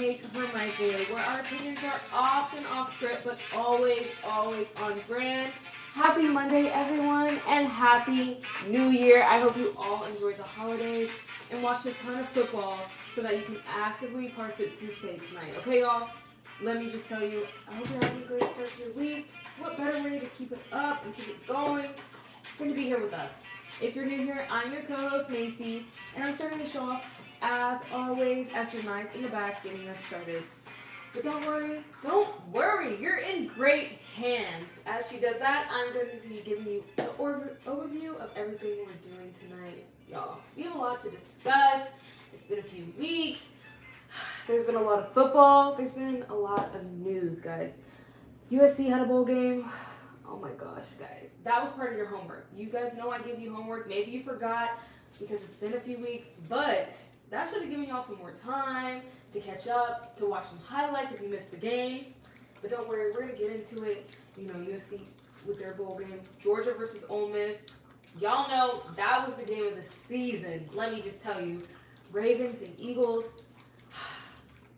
Take Her Mic Away, where our opinions are often off script, but always, always on brand. Happy Monday, everyone, and Happy New Year. I hope you all enjoyed the holidays and watched a ton of football so that you can actively participate tonight. Okay, y'all? Let me just tell you, I hope you're having a great start to your week. What better way to keep it up and keep it going than to be here with us? If you're new here, I'm your co-host, Macy, and I'm starting the show off, as always, as your nice in the back, getting us started. But don't worry, you're in great hands. As she does that, I'm going to be giving you an overview of everything we're doing tonight, y'all. We have a lot to discuss. It's been a few weeks. There's been a lot of football. There's been a lot of news, guys. USC had a bowl game. Oh my gosh, guys. That was part of your homework. You guys know I give you homework. Maybe you forgot because it's been a few weeks, but that should have given y'all some more time to catch up, to watch some highlights if you missed the game. But don't worry, we're going to get into it. You know, USC with their bowl game. Georgia versus Ole Miss. Y'all know that was the game of the season. Let me just tell you. Ravens and Eagles.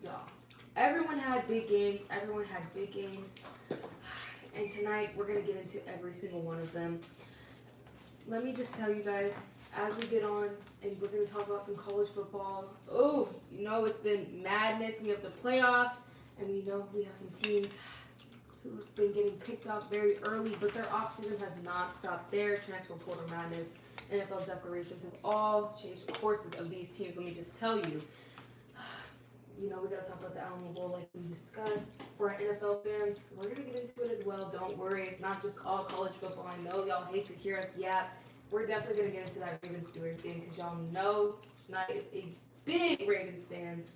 Y'all. Everyone had big games. And tonight, we're going to get into every single one of them. Let me just tell you guys, as we get on, and we're going to talk about some college football. Oh, you know, it's been madness. We have the playoffs, and we know we have some teams who've been getting picked up very early, but their offseason has not stopped there. Transfer portal madness, NFL declarations have all changed the courses of these teams. Let me just tell you. You know, we got to talk about the Alamo Bowl like we discussed. For our NFL fans, we're going to get into it as well. Don't worry. It's not just all college football. I know y'all hate to hear us yap. We're definitely going to get into that Ravens-Steelers game because y'all know tonight is a big Ravens fans.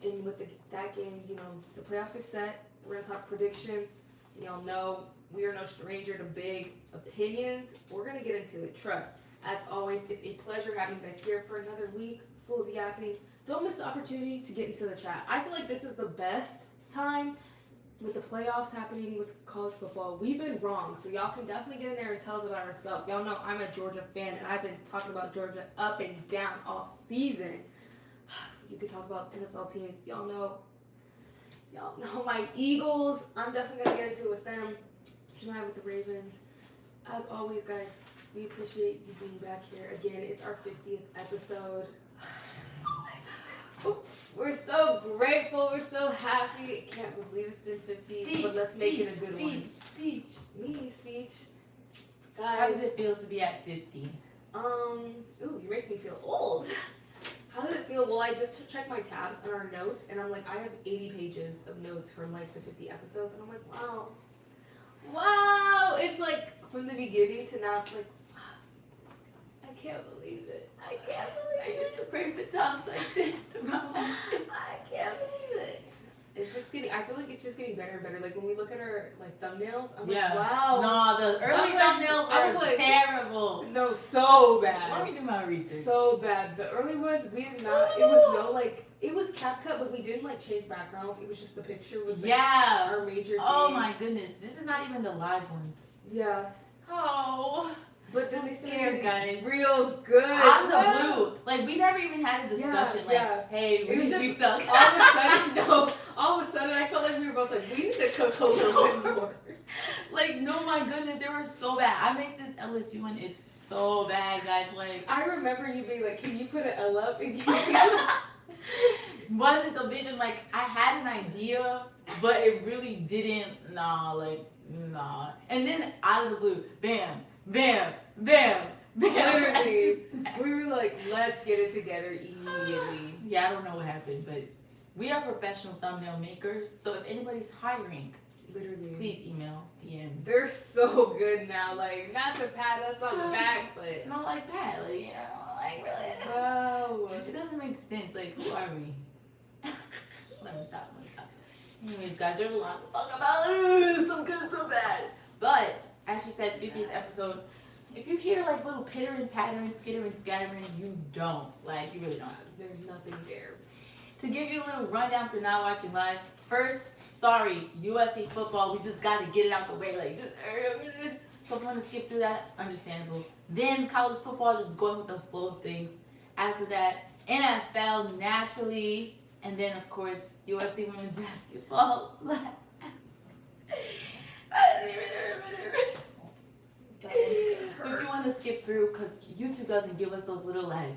And with that game, you know, the playoffs are set. We're going to talk predictions. And y'all know we are no stranger to big opinions. We're going to get into it. Trust. As always, it's a pleasure having you guys here for another week full of yapping. Don't miss the opportunity to get into the chat. I feel like this is the best time with the playoffs happening with college football. We've been wrong, so y'all can definitely get in there and tell us about ourselves. Y'all know I'm a Georgia fan, and I've been talking about Georgia up and down all season. You can talk about NFL teams. Y'all know my Eagles. I'm definitely going to get into it with them tonight with the Ravens. As always, guys, we appreciate you being back here. Again, it's our 50th episode. We're so grateful. We're so happy. I can't believe it's been 50, but let's make it a good one. Speech. Guys, how does it feel to be at 50? You make me feel old. How does it feel? Well, I just checked my tabs on our notes, and I'm like, I have 80 pages of notes from like the 50 episodes, and I'm like, wow. It's like from the beginning to now, like, I can't believe it. I used to pray for times like this throughout my life. I can't believe it. I feel like it's just getting better and better. Like when we look at our like thumbnails, I'm like, wow. No, the early thumbnails were terrible. No, so bad. Let me do my research. So bad. The early ones, we did not, it was CapCut, but we didn't like change backgrounds. It was just the picture was like our major thing. Oh my goodness. This is not even the live ones. Yeah. Oh. But then I'm scared, guys. Real good. Out of the blue. Like, we never even had a discussion. Hey, we suck. All of a sudden, I felt like we were both like, we need to cook a little bit more. Like, no, my goodness, they were so bad. I made this LSU one. It's so bad, guys. Like, I remember you being like, can you put an L up? Wasn't the vision. Like, I had an idea, but it really didn't. Nah. And then, out of the blue, bam. Literally, we were like, let's get it together immediately. Yeah, I don't know what happened, but we are professional thumbnail makers, so if anybody's hiring, literally, please email, DM. They're so good now, like, not to pat us on the back, but... Not like Pat, like, you know, like, really. Wow. It doesn't make sense, like, who are we? Let me stop. Anyways, guys, there's a lot to talk about. Some good, some bad. But, as she said, 50th episode, if you hear like little pitter and pattering, skitter and scattering, you don't. Like, you really don't. There's nothing there. To give you a little rundown for not watching live, first, sorry, USC football, we just got to get it out the way. Like, just so if you want to skip through that, understandable. Then college football, just going with the flow of things. After that, NFL, naturally, And then, of course, USC women's basketball last. I don't even remember. If you want to skip through, because YouTube doesn't give us those little, like,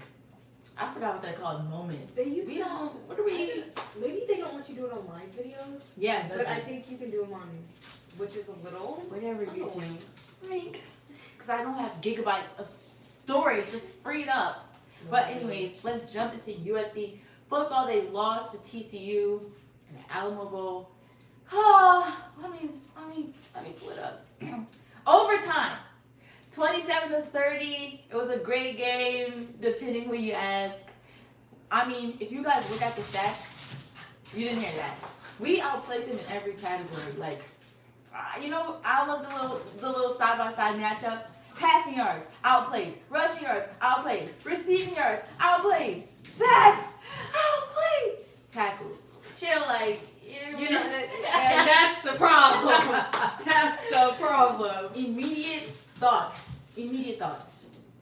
I forgot what they're called, moments. They used we to. don't, what are we? Maybe they don't let you do it on live videos. Yeah, but I think you can do them on, which is a little. Whatever you annoying. do. I mean, because I don't have gigabytes of storage just freed up. But anyways, let's jump into USC football. They lost to TCU in the Alamo Bowl. Oh, let me pull it up. Overtime, 27-30. It was a great game, depending who you ask. I mean, if you guys look at the stats, you didn't hear that. We outplayed them in every category. Like, I love the little side by side matchup. Passing yards, outplayed. Rushing yards, outplayed. Receiving yards, outplayed. Sacks, outplayed. Tackles. Chill, like, and that's the problem. That's the problem. Immediate thoughts.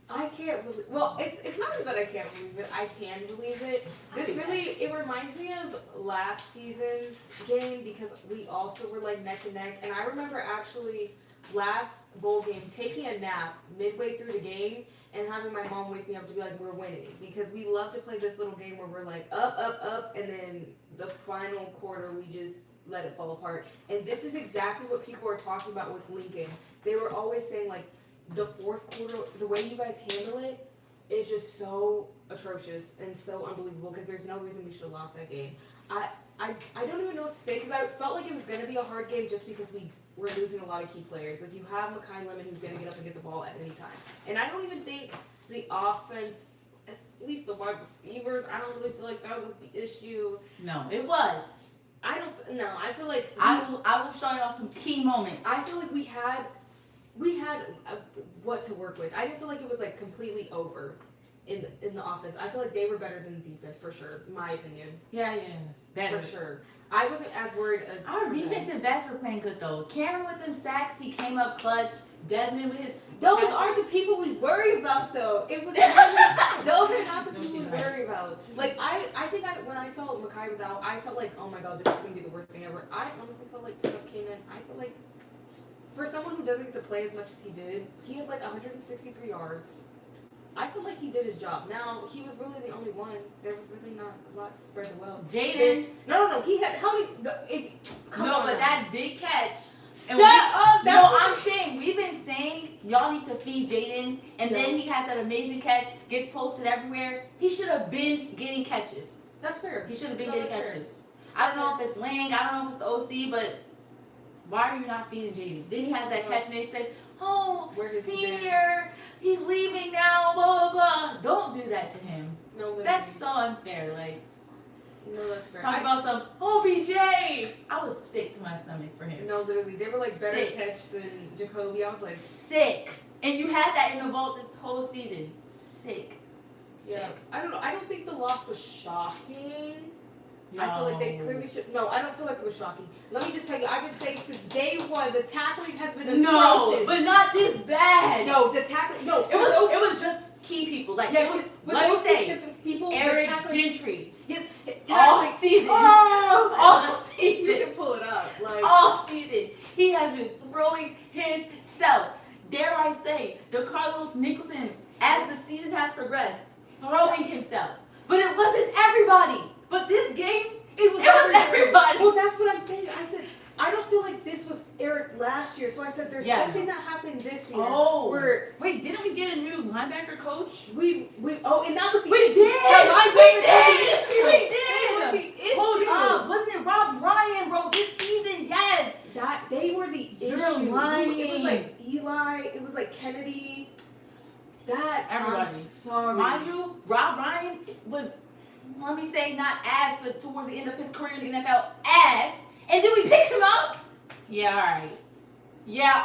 I can't believe. Well, it's not that I can't believe it. I can believe it. It reminds me of last season's game because we also were like neck and neck. And I remember actually last bowl game taking a nap midway through the game and having my mom wake me up to be like, we're winning, because we love to play this little game where we're like up, and then the final quarter we just let it fall apart. And this is exactly what people are talking about with Lincoln. They were always saying like the fourth quarter, the way you guys handle it is just so atrocious and so unbelievable, because there's no reason we should have lost that game. I don't even know what to say, because I felt like it was going to be a hard game just because we're losing a lot of key players. Like, you have Mekhi Lemon, who's going to get up and get the ball at any time. And I don't even think the offense, at least the wide receivers, I don't really feel like that was the issue. No, it was. I feel like I will show y'all some key moments. I feel like we had what to work with. I didn't feel like it was like completely over in the offense. I feel like they were better than the defense, for sure, in my opinion. Yeah, better. For sure. I wasn't as worried as our defensive backs were playing good though. Cameron with them sacks, he came up clutch. Desmond with his. Those aren't the people we worry about though. It was those are not the people we worry about. Like I think when I saw Mekhi was out, I felt like, oh my god, this is gonna be the worst thing ever. I honestly felt like Tim came in. I feel like for someone who doesn't get to play as much as he did, he had like 163 yards. I feel like he did his job. Now, he was really the only one. There was really not a lot to spread the wealth. Jaden. No. He had how many? Come on. But that big catch. Shut up. I'm saying, we've been saying y'all need to feed Jaden, and then he has that amazing catch, gets posted everywhere. He should have been getting catches. That's fair. He should have been getting catches. I don't know if it's Lynn, I don't know if it's the OC, but why are you not feeding Jaden? Then he has that catch, and they said, oh, senior, he's leaving now, blah, blah, blah. Don't do that to him. No, literally. That's so unfair. Like, no, that's fair. Talking about some OBJ. I was sick to my stomach for him. No, literally. They were like better catch than Jacoby. I was like sick. And you had that in the vault this whole season. Sick. Yeah. Sick. I don't know. I don't think the loss was shocking. No. I feel like they clearly should. No, I don't feel like it was shocking. Let me just tell you, I've been saying since day one, the tackling has been atrocious. No, but not this bad. No, the tackling. No, it was just key people. Like, yes, let me say, specific people. Eric Gentry. Yes, all season. All season. You can pull it up. Like all season, he has been throwing himself. Dare I say, DeCarlos Nicholson, as the season has progressed, throwing himself. But it wasn't everybody. But this game, it was everybody. Well, that's what I'm saying. I said, I don't feel like this was Eric last year. So I said, there's something that happened this year. Oh. Wait, didn't we get a new linebacker coach? And that was the we issue. Did. We did. That was the issue. Hold up. Wasn't it Rob Ryan, bro? This season, yes. They were the issue. You're lying. It was like Eli. It was like Kennedy. Everybody. I'm sorry. Mind you, Rob Ryan was, let me say, not ass, but towards the end of his career in the NFL, ass. And then we pick him up? Yeah,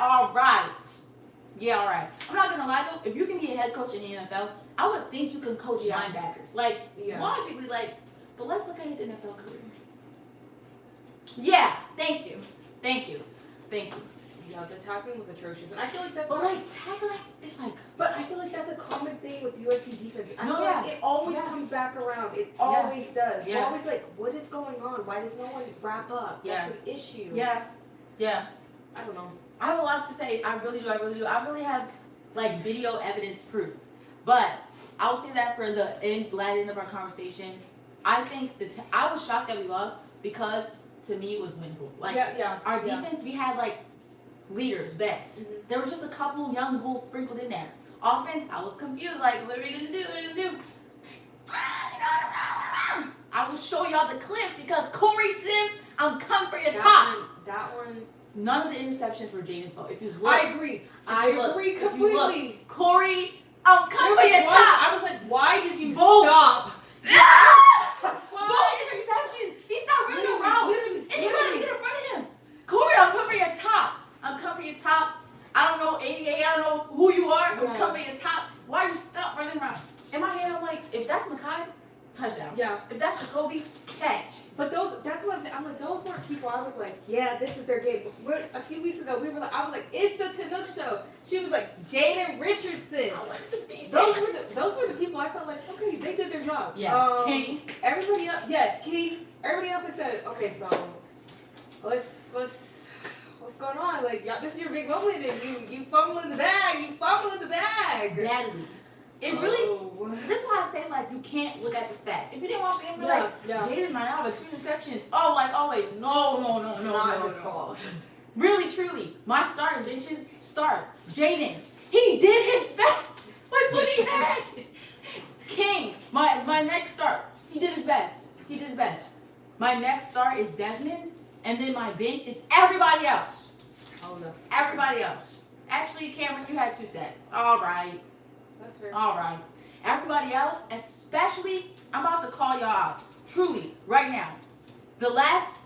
all right. I'm not going to lie, though. If you can be a head coach in the NFL, I would think you can coach linebackers. Like, logically, but let's look at his NFL career. Yeah, thank you. Yeah, the tackling was atrocious, and I feel like that's. But like tackling, it's like. But I feel like that's a common thing with USC defense. I No, feel yeah. like it always Yeah. comes back around. It always does. Yeah. We're always like, what is going on? Why does no one wrap up? Yeah. That's an issue. Yeah. Yeah. I don't know. I have a lot to say. I really do. I really have like video evidence proof. But I will say that for the latter end of our conversation. I think I was shocked that we lost because to me it was winnable. Like our defense, we had like leaders, vets. Mm-hmm. There was just a couple young bulls sprinkled in there. Offense, I was confused. Like, what are we gonna do? What are we gonna do? I will show y'all the clip because Corey Sims, I'm coming for your top. That one. None of the interceptions were Jaden's fault. If you look, I agree. I agree completely. Corey, I'm coming for your top. I was like, why did you stop? Both interceptions. He stopped running around. And he wanted to get in front of him. Corey, I'm coming for your top. I'm coming for your top. I don't know, 88, I don't know who you are. I'm coming for your top. Why you stop running around? In my head, I'm like, if that's Makai, touchdown. Yeah. If that's Jacoby, catch. But that's what I'm saying. I'm like, those weren't people. I was like, yeah, this is their game. A few weeks ago, I was like, it's the Tanook show. She was like, Jaden Richardson. Those were the people I felt like, okay, they did their job. Yeah. King. Everybody else, yes, King. Everybody else, I said, okay, so what's going on? Like, yeah, this is your big moment, and you fumble in the bag. You fumble in the bag. Badly. It really. This is why I say like you can't look at the stats. If you didn't watch the game, Jaden might have 2 interceptions. Oh, like always. No. Not his fault. Really, truly, my starting benches start Jaden. He did his best with what he had. King, my next start, he did his best. My next start is Desmond, and then my bench is everybody else. Oh, that's everybody else. Actually, Cameron, you had 2 sets. All right. That's fair. All right. Everybody else, especially, I'm about to call y'all out. Truly, right now. The last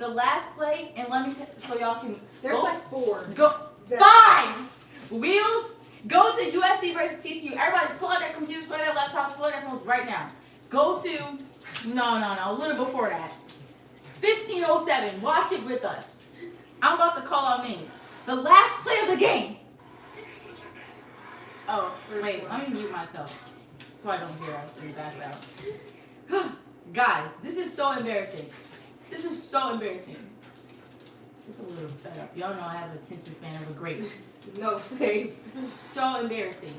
play, and let me so y'all can. There's like 4. Go 5 wheels. Go to USC versus TCU. Everybody, pull out their computers, pull out their laptops, pull out their phones right now. Go to no, a little before that. 15:07. Watch it with us. I'm about to call out names. The last play of the game. Oh, wait, let me mute myself so I don't hear us in the background. Guys, this is so embarrassing. Just a little fed up. Y'all know I have an attention span of a grape. No, same. This is so embarrassing.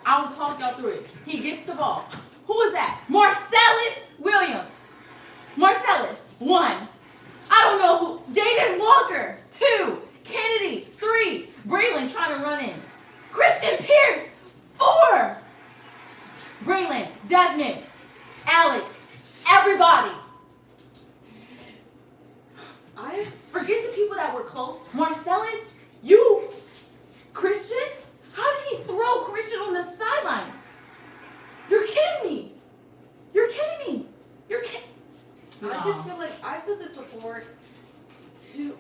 I will talk y'all through it. He gets the ball. Who is that? Marcellus Williams. Marcellus, 1. I don't know who. Jaden Walker, 2. Kennedy, 3. Braylon trying to run in. Christian Pierce, 4. Braylon, Desmond, Alex, everybody. I forget the people that were close. Marcellus, you, Christian? How did he throw Christian on the sideline? You're kidding me. No. I just feel like I've said this before.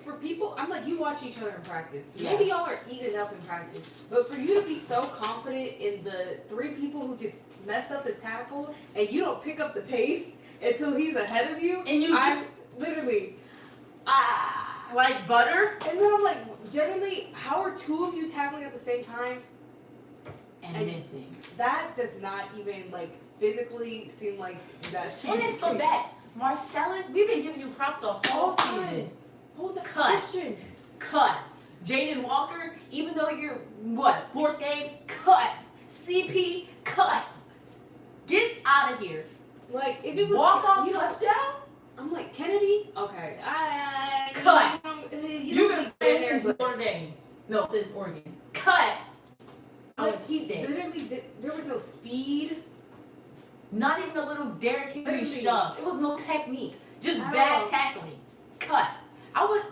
For people, I'm like, you watch each other in practice. Yeah. Maybe y'all are eating up in practice, but for you to be so confident in the 3 people who just messed up the tackle, and you don't pick up the pace until he's ahead of you, and you just literally, like butter. And then I'm like, generally, how are 2 of you tackling at the same time and missing? That does not even like physically seem like that should. And it's the bets. Marcellus, we've been giving you props the whole season. Hold the Christian. Cut. Jaden Walker, even though you're, 4th game? Cut. CP, cut. Get out of here. Like, if it was... Walk-off touchdown? I'm like, Kennedy? Okay. Cut. You've been playing there since Notre Dame. No, since Oregon. Cut. Like, he literally did... There was no speed. Not even a little Derrick Henry shove. It was no technique. Just I bad tackling. Cut.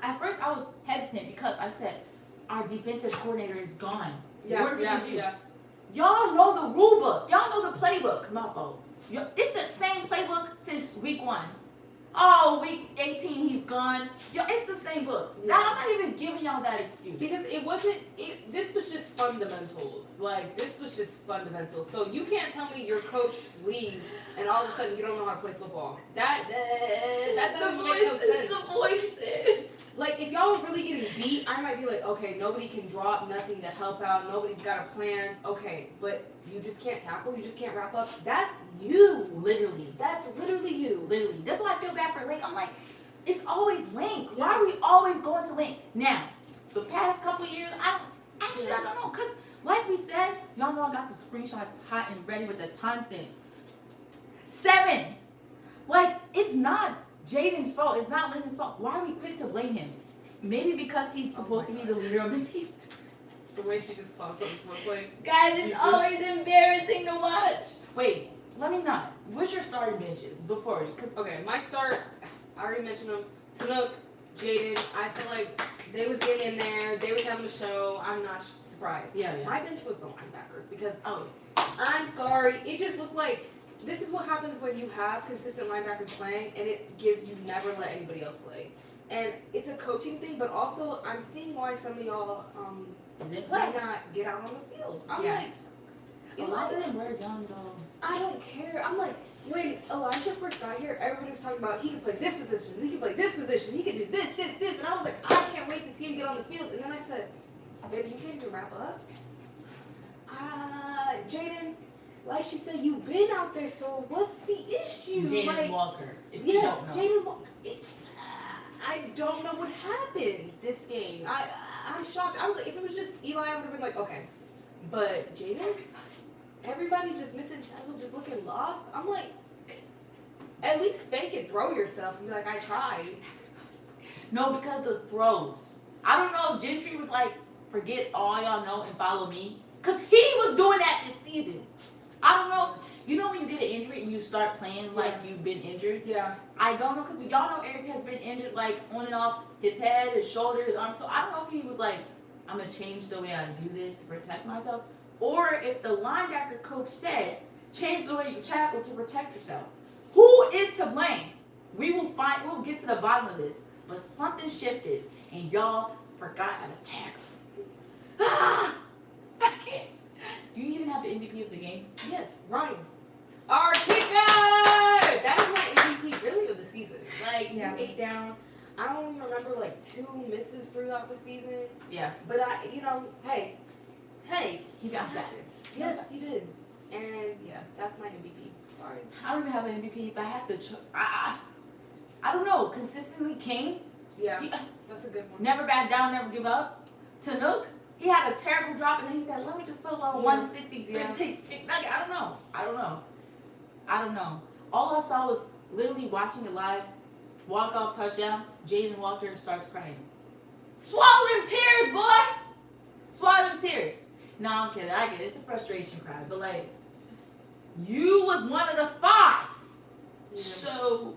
At first I was hesitant because I said, our defensive coordinator is gone. What are we going to do? Yeah. Y'all know the rule book. Y'all know the playbook. My fault. It's the same playbook since week 1. Oh, week 18, he's gone. Yo, it's the same book. Yeah. Now, I'm not even giving y'all that excuse. Because this was just fundamentals. Like, this was just fundamentals. So you can't tell me your coach leaves and all of a sudden you don't know how to play football. That doesn't make no sense. The voices. Like, if y'all are really getting deep, I might be like, okay, nobody can drop, nothing to help out, nobody's got a plan. Okay, but you just can't tackle, you just can't wrap up. That's you. Literally. That's literally you. Literally. That's why I feel bad for Link. I'm like, it's always Link. Why are we always going to Link? Now, the past couple of years, I don't know. Because, like we said, y'all know I got the screenshots hot and ready with the timestamps. 7. Like, it's not Jaden's fault. It's not Lynn's fault. Why are we quick to blame him? Maybe because he's supposed to be the leader of the team. The way she just paused on this play. Guys, it's always embarrassing to watch. Wait, let me not. What's your starting benches before you? Okay, my start, I already mentioned them. Tanook, Jaden, I feel like they was getting in there. They was having a show. I'm not surprised. Yeah. My bench was the linebackers because, I'm sorry. It just looked like this is what happens when you have consistent linebackers playing and it gives you never let anybody else play. And it's a coaching thing, but also I'm seeing why some of y'all might not get out on the field. I'm like, a lot of them were young though. I don't care. I'm like, when Elijah first got here, everybody was talking about he could play this position, he could play this position, he could do this, and I was like, I can't wait to see him get on the field. And then I said, baby, you can't even wrap up. Jaden, like she said, you've been out there, so what's the issue? Jaden Walker. Yes, Jaden Walker. I don't know what happened this game. I'm shocked. I was like, if it was just Eli, I would have been like, okay. But Jaden, everybody just missing tackle, just looking lost. I'm like, at least fake it, throw yourself, and be like, I tried. No, because the throws. I don't know if Gentry was like, forget all y'all know and follow me. Because he was doing that this season. I don't know. You know when you get an injury and you start playing like you've been injured? Yeah. I don't know, because y'all know Eric has been injured like on and off his head, his shoulder, his arm. So I don't know if he was like, I'm going to change the way I do this to protect myself. Or if the linebacker coach said, change the way you tackle to protect yourself. Who is to blame? We'll get to the bottom of this. But something shifted and y'all forgot how to tackle. I can't. Do you even have the MVP of the game? Yes, Ryan. Our kicker! That is my MVP really of the season. Like, you ate down. I don't even remember like 2 misses throughout the season. Yeah. But hey. He bounced back. Yes, he did. And yeah, that's my MVP. Sorry. I don't even have an MVP, but I have to. I don't know. Consistently King. Yeah, that's a good one. Never back down, never give up. Tanook, he had a terrible drop, and then he said, "Let me just put a little 160 pick nugget." I don't know. All I saw was literally watching it live. Walk off touchdown. Jaden Walker starts crying. Swallow them tears, boy. Swallow them tears. No, I'm kidding. I get it. It's a frustration cry, but like, you was one of the 5. Yeah. So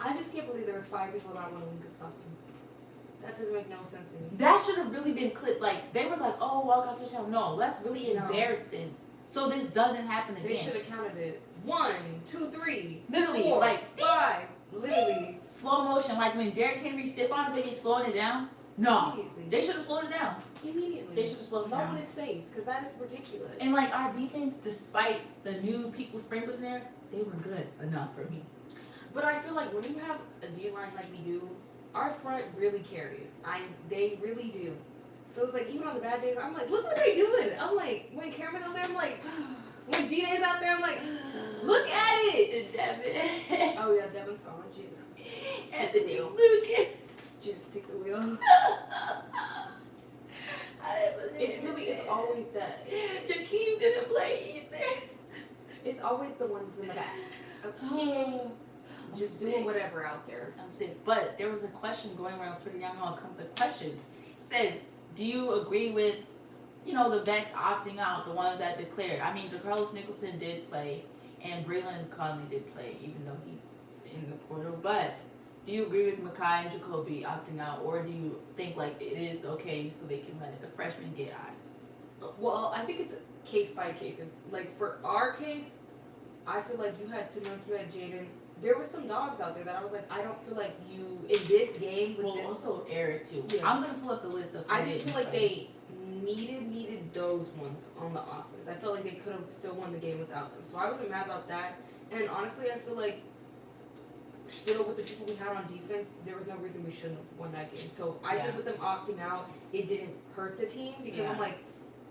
I just can't believe there was 5 people that one of them could stop him. That doesn't make no sense to me. that should have really been clipped. Like, they was like, "Oh, walk off touchdown." No, that's really embarrassing. So this doesn't happen again. They should have counted it. 1, 2, 3, Literally, 4, like 5. Literally. Slow motion, like when Derrick Henry stiff arms, they be slowing it down. No, Immediately. they should have slowed it down. Immediately. They should have slowed it No down. one is safe, because that is ridiculous. And like our defense, despite the new people sprinkled in there, they were good enough for me. But I feel like when you have a D-line like we do, our front really carry it. They really do. So it's like, even on the bad days, I'm like, look what they doing. I'm like, when Cameron's out there, I'm like, when Gina's out there, I'm like, look at it. It's Devin. Oh yeah, Devin's gone. Jesus. Anthony Lucas. Jesus, take the wheel. It's always that. Jakeem didn't play either. It's always the ones in the back. Oh, Just doing whatever out there. I'm sick. But there was a question going around Twitter. Y'all know a couple of questions. It said, do you agree with, the vets opting out, the ones that declared? I mean, Carlos Nicholson did play, and Braylon Conley did play, even though he's in the portal. But do you agree with Mekhi and Jacoby opting out, or do you think like it is okay so they can let the freshmen get eyes? Well, I think it's case by case. Like for our case, I feel like you had Tanook, you had Jaden. There were some dogs out there that I was like, I don't feel like you in this game with this. Also Eric too. Yeah. I'm gonna pull up the list of. I didn't feel like they needed those ones on the offense. I felt like they could have still won the game without them. So I wasn't mad about that. And honestly, I feel like still with the people we had on defense, there was no reason we shouldn't have won that game. So I think with them opting out, it didn't hurt the team because I'm like,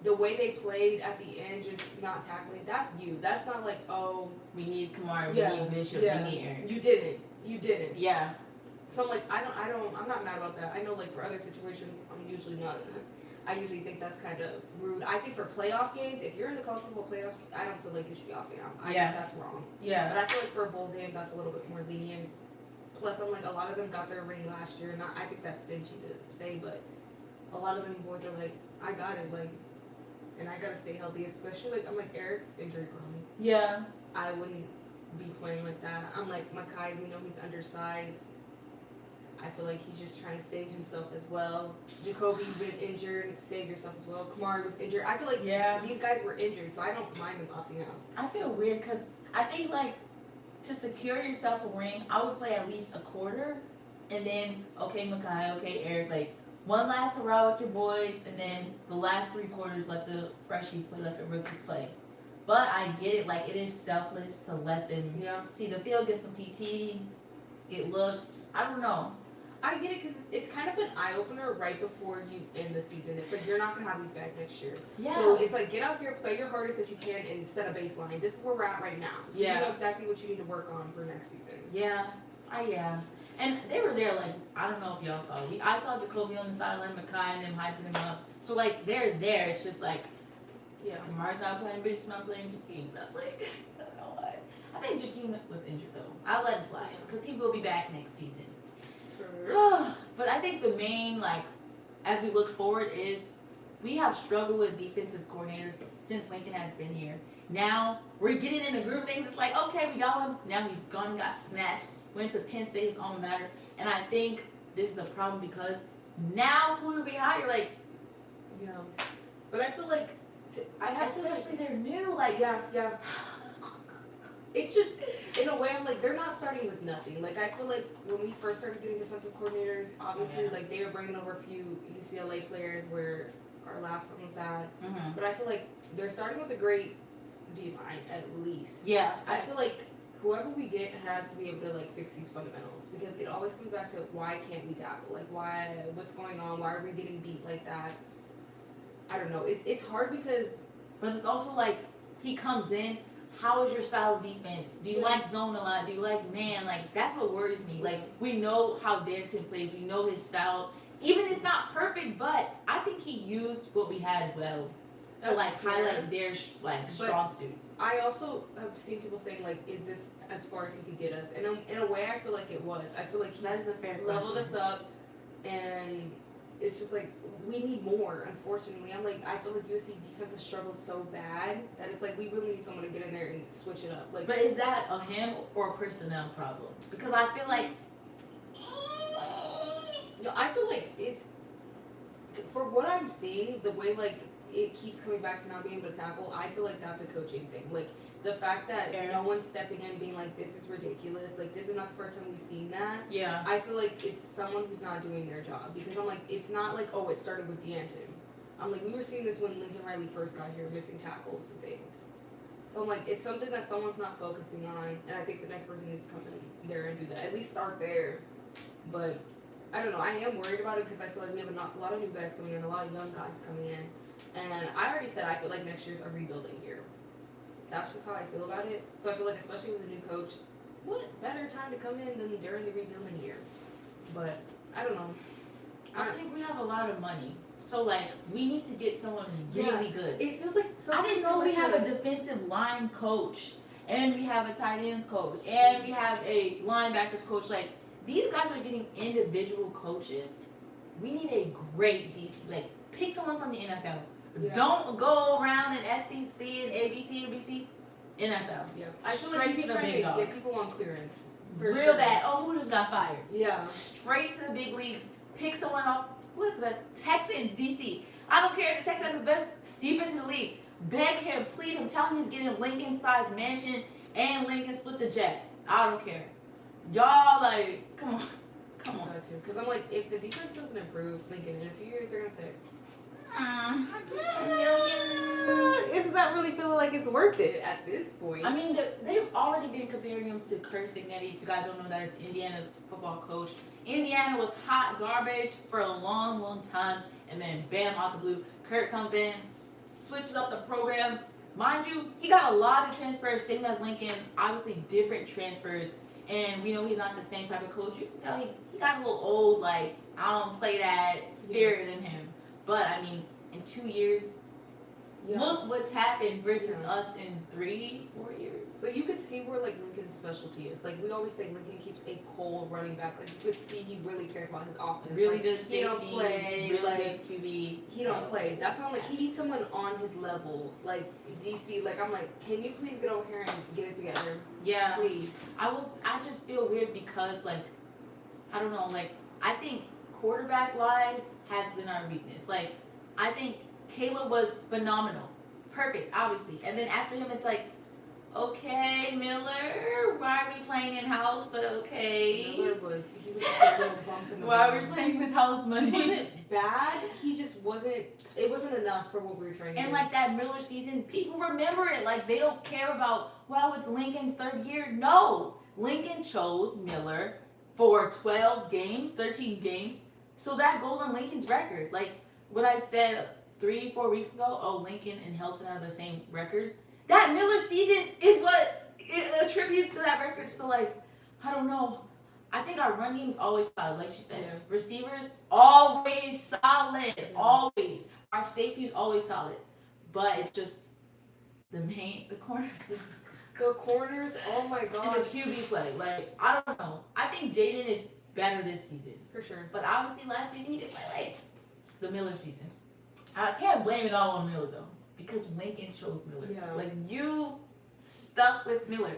the way they played at the end, just not tackling, that's you. That's not like, oh, we need Kamara, we need Bishop, we need Aaron. You didn't. Yeah. So I'm like, I'm not mad about that. I know like for other situations, I'm usually not. I usually think that's kind of rude. I think for playoff games, if you're in the college football playoffs, I don't feel like you should be opting out. I think that's wrong. Yeah. But I feel like for a bowl game, that's a little bit more lenient. Plus, I'm like, a lot of them got their ring last year. Not, I think that's stingy to say, but a lot of them boys are like, I got it, like, and I gotta stay healthy. Especially like, I'm like, Eric's injury prone. Yeah. I wouldn't be playing like that. I'm like, Makai, we know he's undersized. I feel like he's just trying to save himself as well. Jacoby been injured, save yourself as well. Kamari was injured. I feel like these guys were injured, so I don't mind them opting out. I feel weird because I think like to secure yourself a ring, I would play at least a quarter, and then okay, Makai, okay, Eric, like one last hurrah with your boys, and then the last 3 quarters let the freshies play, let the rookies play. But I get it, like it is selfless to let them see the field, get some PT, get looks. I don't know. I get it because it's kind of an eye-opener right before you end the season. It's like you're not going to have these guys next year. Yeah. So it's like get out here, play your hardest that you can, and set a baseline. This is where we're at right now. So you know exactly what you need to work on for next season. Yeah. And they were there, like, I don't know if y'all saw it. I saw Jacoby on the sideline, Makai and them hyping him up. So, like, they're there. It's just like, Kamari's not playing, Bishop's not playing, Jakeem's not playing. I don't know why. I think Jakeem was injured, though. I'll let it slide because he will be back next season. But I think the main, like, as we look forward is we have struggled with defensive coordinators since Lincoln has been here. Now we're getting in the groove of things. It's like, okay, we got one. Now he's gone and got snatched. Went to Penn State, his alma mater. And I think this is a problem because now who do we hire? Like, But I feel like especially they're new. Like, It's just, in a way, I'm like, they're not starting with nothing. Like, I feel like when we first started getting defensive coordinators, obviously, like, they were bringing over a few UCLA players where our last one was at. But I feel like they're starting with a great D-line, at least. Yeah. I feel like whoever we get has to be able to, like, fix these fundamentals. Because it always comes back to why can't we tackle? Like, what's going on? Why are we getting beat like that? I don't know. It's hard because... But it's also like, he comes in... How is your style of defense? Do you like zone a lot? Do you like man? Like, that's what worries me. Like, we know how Darrington plays. We know his style. Even it's not perfect, but I think he used what we had well to, like, highlight their, like, strong suits. I also have seen people saying, like, is this as far as he could get us? And in a way, I feel like it was. I feel like he leveled us up, and it's just like, we need more, unfortunately. I'm like, I feel like USC defense has struggled so bad that it's like we really need someone to get in there and switch it up. Like, but is that a him or a personnel problem? Because I feel like it's, for what I'm seeing, the way like it keeps coming back to not being able to tackle, I feel like that's a coaching thing. Like, the fact that no one's stepping in being like, this is ridiculous, like, this is not the first time we've seen that. Yeah. I feel like it's someone who's not doing their job. Because I'm like, it's not like, oh, it started with D'Anton. I'm like, we were seeing this when Lincoln Riley first got here, missing tackles and things. So I'm like, it's something that someone's not focusing on, and I think the next person needs to come in there and do that. At least start there. But, I don't know, I am worried about it because I feel like we have a lot of new guys coming in, a lot of young guys coming in. And I already said I feel like next year's a rebuilding year. That's just how I feel about it. So I feel like, especially with a new coach, what better time to come in than during the rebuilding year? But I don't know. I think we have a lot of money. So, like, we need to get someone really good. It feels like I didn't know we have a defensive line coach, and we have a tight ends coach, and we have a linebackers coach. Like, these guys are getting individual coaches. We need a great DC. Like, pick someone from the NFL. Yeah. Don't go around in SEC and ABC and BC. NFL. Yeah. I feel like you be trying to get people on clearance. Real bad. Oh, who just got fired? Yeah. Straight to the big leagues. Pick someone up. Who is the best? Texans, DC. I don't care if the Texans have the best defense in the league. Beg him, plead him, tell him he's getting a Lincoln-sized mansion and Lincoln split the jet. I don't care. Y'all, like, come on. Because I'm like, if the defense doesn't improve, Lincoln, in a few years, they're going to say, $10 million. It's not really feeling like it's worth it at this point. I mean, they've already been comparing him to Curt Cignetti. If you guys don't know, that is Indiana's football coach. Indiana was hot garbage for a long, long time, and then bam, out the blue, Curt comes in, switches up the program. Mind you, he got a lot of transfers, same as Lincoln, obviously different transfers, and we know he's not the same type of coach. You can tell he got a little old, like, I don't play that spirit in him. But, I mean, in 2 years, look what's happened versus us in 3-4 years. But you could see where, like, Lincoln's specialty is. Like, we always say Lincoln keeps a cold running back. Like, you could see he really cares about his offense. Really like, good safety, he don't play. really Like, good QB. he don't play. That's why I'm like, he needs someone on his level. Like, DC, like, I'm like, can you please get over here and get it together? Yeah. Please. I just feel weird because, like, I don't know, like, I think quarterback-wise has been our weakness. Like, I think Caleb was phenomenal. Perfect, obviously. And then after him, it's like, okay, Miller, why are we playing in-house, but okay. Miller was just a little bump in the Why road. are we playing with house money? He wasn't bad. He just wasn't, it wasn't enough for what we were trying to do. And like that Miller season, people remember it. Like they don't care about, well, it's Lincoln's third year. No. Lincoln chose Miller for 12 games, 13 games. So that goes on Lincoln's record. Like what I said 3-4 weeks ago, oh, Lincoln and Helton have the same record. That Miller season is what it attributes to that record. So like, I don't know. I think our run game is always solid. Like she said, receivers always solid, always. Our safety is always solid, but it's just the corner. The corners, oh my god. And the QB play. Like, I don't know. I think Jaden is better this season. For sure. But obviously last season he didn't play like the Miller season. I can't blame it all on Miller though. Because Lincoln chose Miller. Yeah. Like, you stuck with Miller.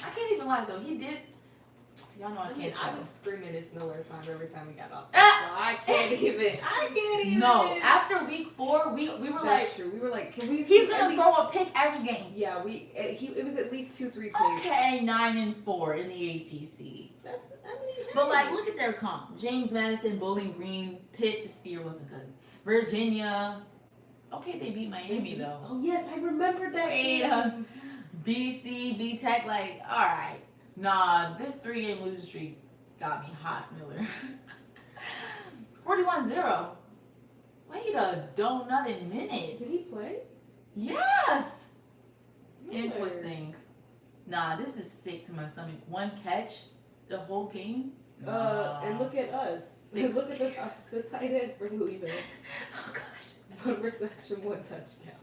I can't even lie though. He did. Y'all know I can't. I was screaming it's Miller time every time we got off. So I can't even. No, after week 4, we were That's like, true. We were like, can we? he's gonna throw a pick every game. Yeah, it was at least 2-3 picks. Okay, 9-4 in the ACC. That's, I mean, But like, look at their comp: James Madison, Bowling Green, Pitt. This year wasn't good. Virginia. Okay, they beat Miami though. Oh yes, I remember that game. BC, B-Tech, like, all right. Nah, this 3-game losing streak got me hot, Miller. 41-0. Wait a donut minute. Did he play? Yes. Miller. Interesting. Nah, this is sick to my stomach. 1 catch the whole game. And look at us. Look at the tight end for Louisville. Oh gosh. 1 reception, 1 touchdown.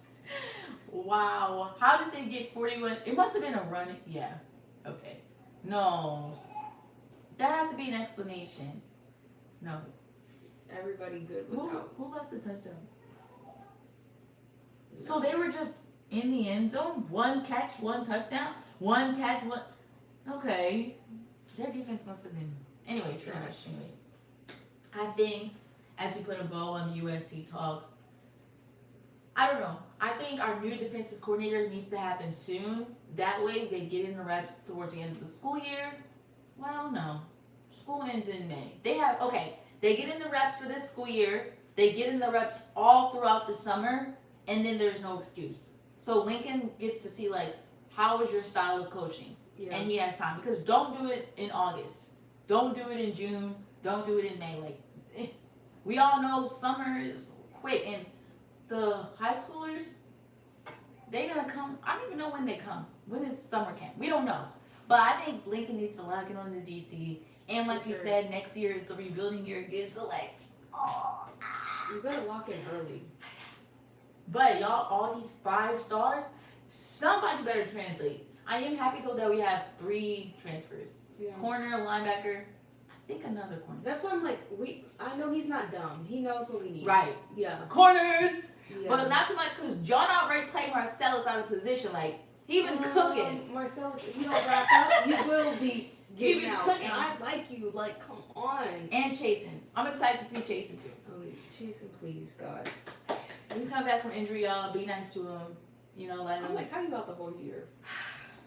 Wow. How did they get 41? It must have been a run. Yeah. Okay. No. That has to be an explanation. No. Everybody good was out. Who left the touchdown? So they were just in the end zone? 1 catch, 1 touchdown? 1 catch, 1. Okay. Their defense must have been. Anyways. I think, as we put a bow on the USC talk, I don't know. I think our new defensive coordinator needs to happen soon. That way they get in the reps towards the end of the school year. Well, no. School ends in May. They get in the reps for this school year. They get in the reps all throughout the summer, and then there's no excuse. So Lincoln gets to see, like, how is your style of coaching? Yeah. And he has time. Because don't do it in August. Don't do it in June. Don't do it in May. Like, we all know summer is quick, and the high schoolers, they're gonna come. I don't even know when they come. When is summer camp? We don't know. But I think Lincoln needs to lock it on the DC. And like you said, next year is the rebuilding year again. So like, you gotta lock in early. But y'all, all these 5 stars, somebody better translate. I am happy though that we have 3 transfers. Yeah. Corner, linebacker. I think another corner. That's why I'm like, I know he's not dumb. He knows what we need. Right. Yeah. Corners. Yeah. But not too much because John already played Marcellus out of position. Like, he been cooking. Marcellus, if you don't wrap up, you will be getting out. Cooking. And I like you. Like, come on. And Chasen. I'm excited to see Chasen too. Oh, Chasen, please, God. He's coming back from injury, y'all. Be nice to him. You know, let him. I'm like, how you out the whole year?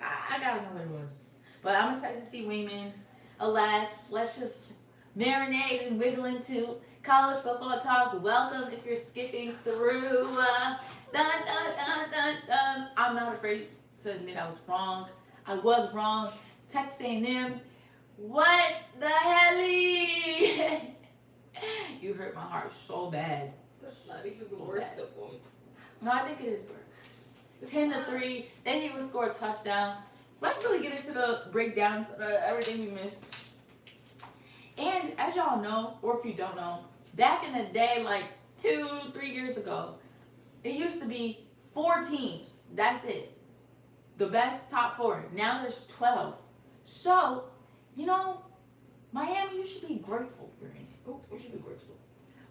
I gotta know what it was. But I'm excited to see Wayman. Alas, let's just marinate and wiggle into College football talk. Welcome if you're skipping through. Dun, dun, dun, dun, dun. I'm not afraid to admit I was wrong. I was wrong. Texas A&M. What the hell? You hurt my heart so bad. That's not even the worst of them. No, I think it is worse. 10-3. They didn't even score a touchdown. Let's really get into the breakdown of everything we missed. And as y'all know, or if you don't know, back in the day, like 2-3 years ago, it used to be 4 teams. That's it. The best top 4. Now there's 12. So, you know, Miami, you should be grateful you're in it. Oh, you should be grateful.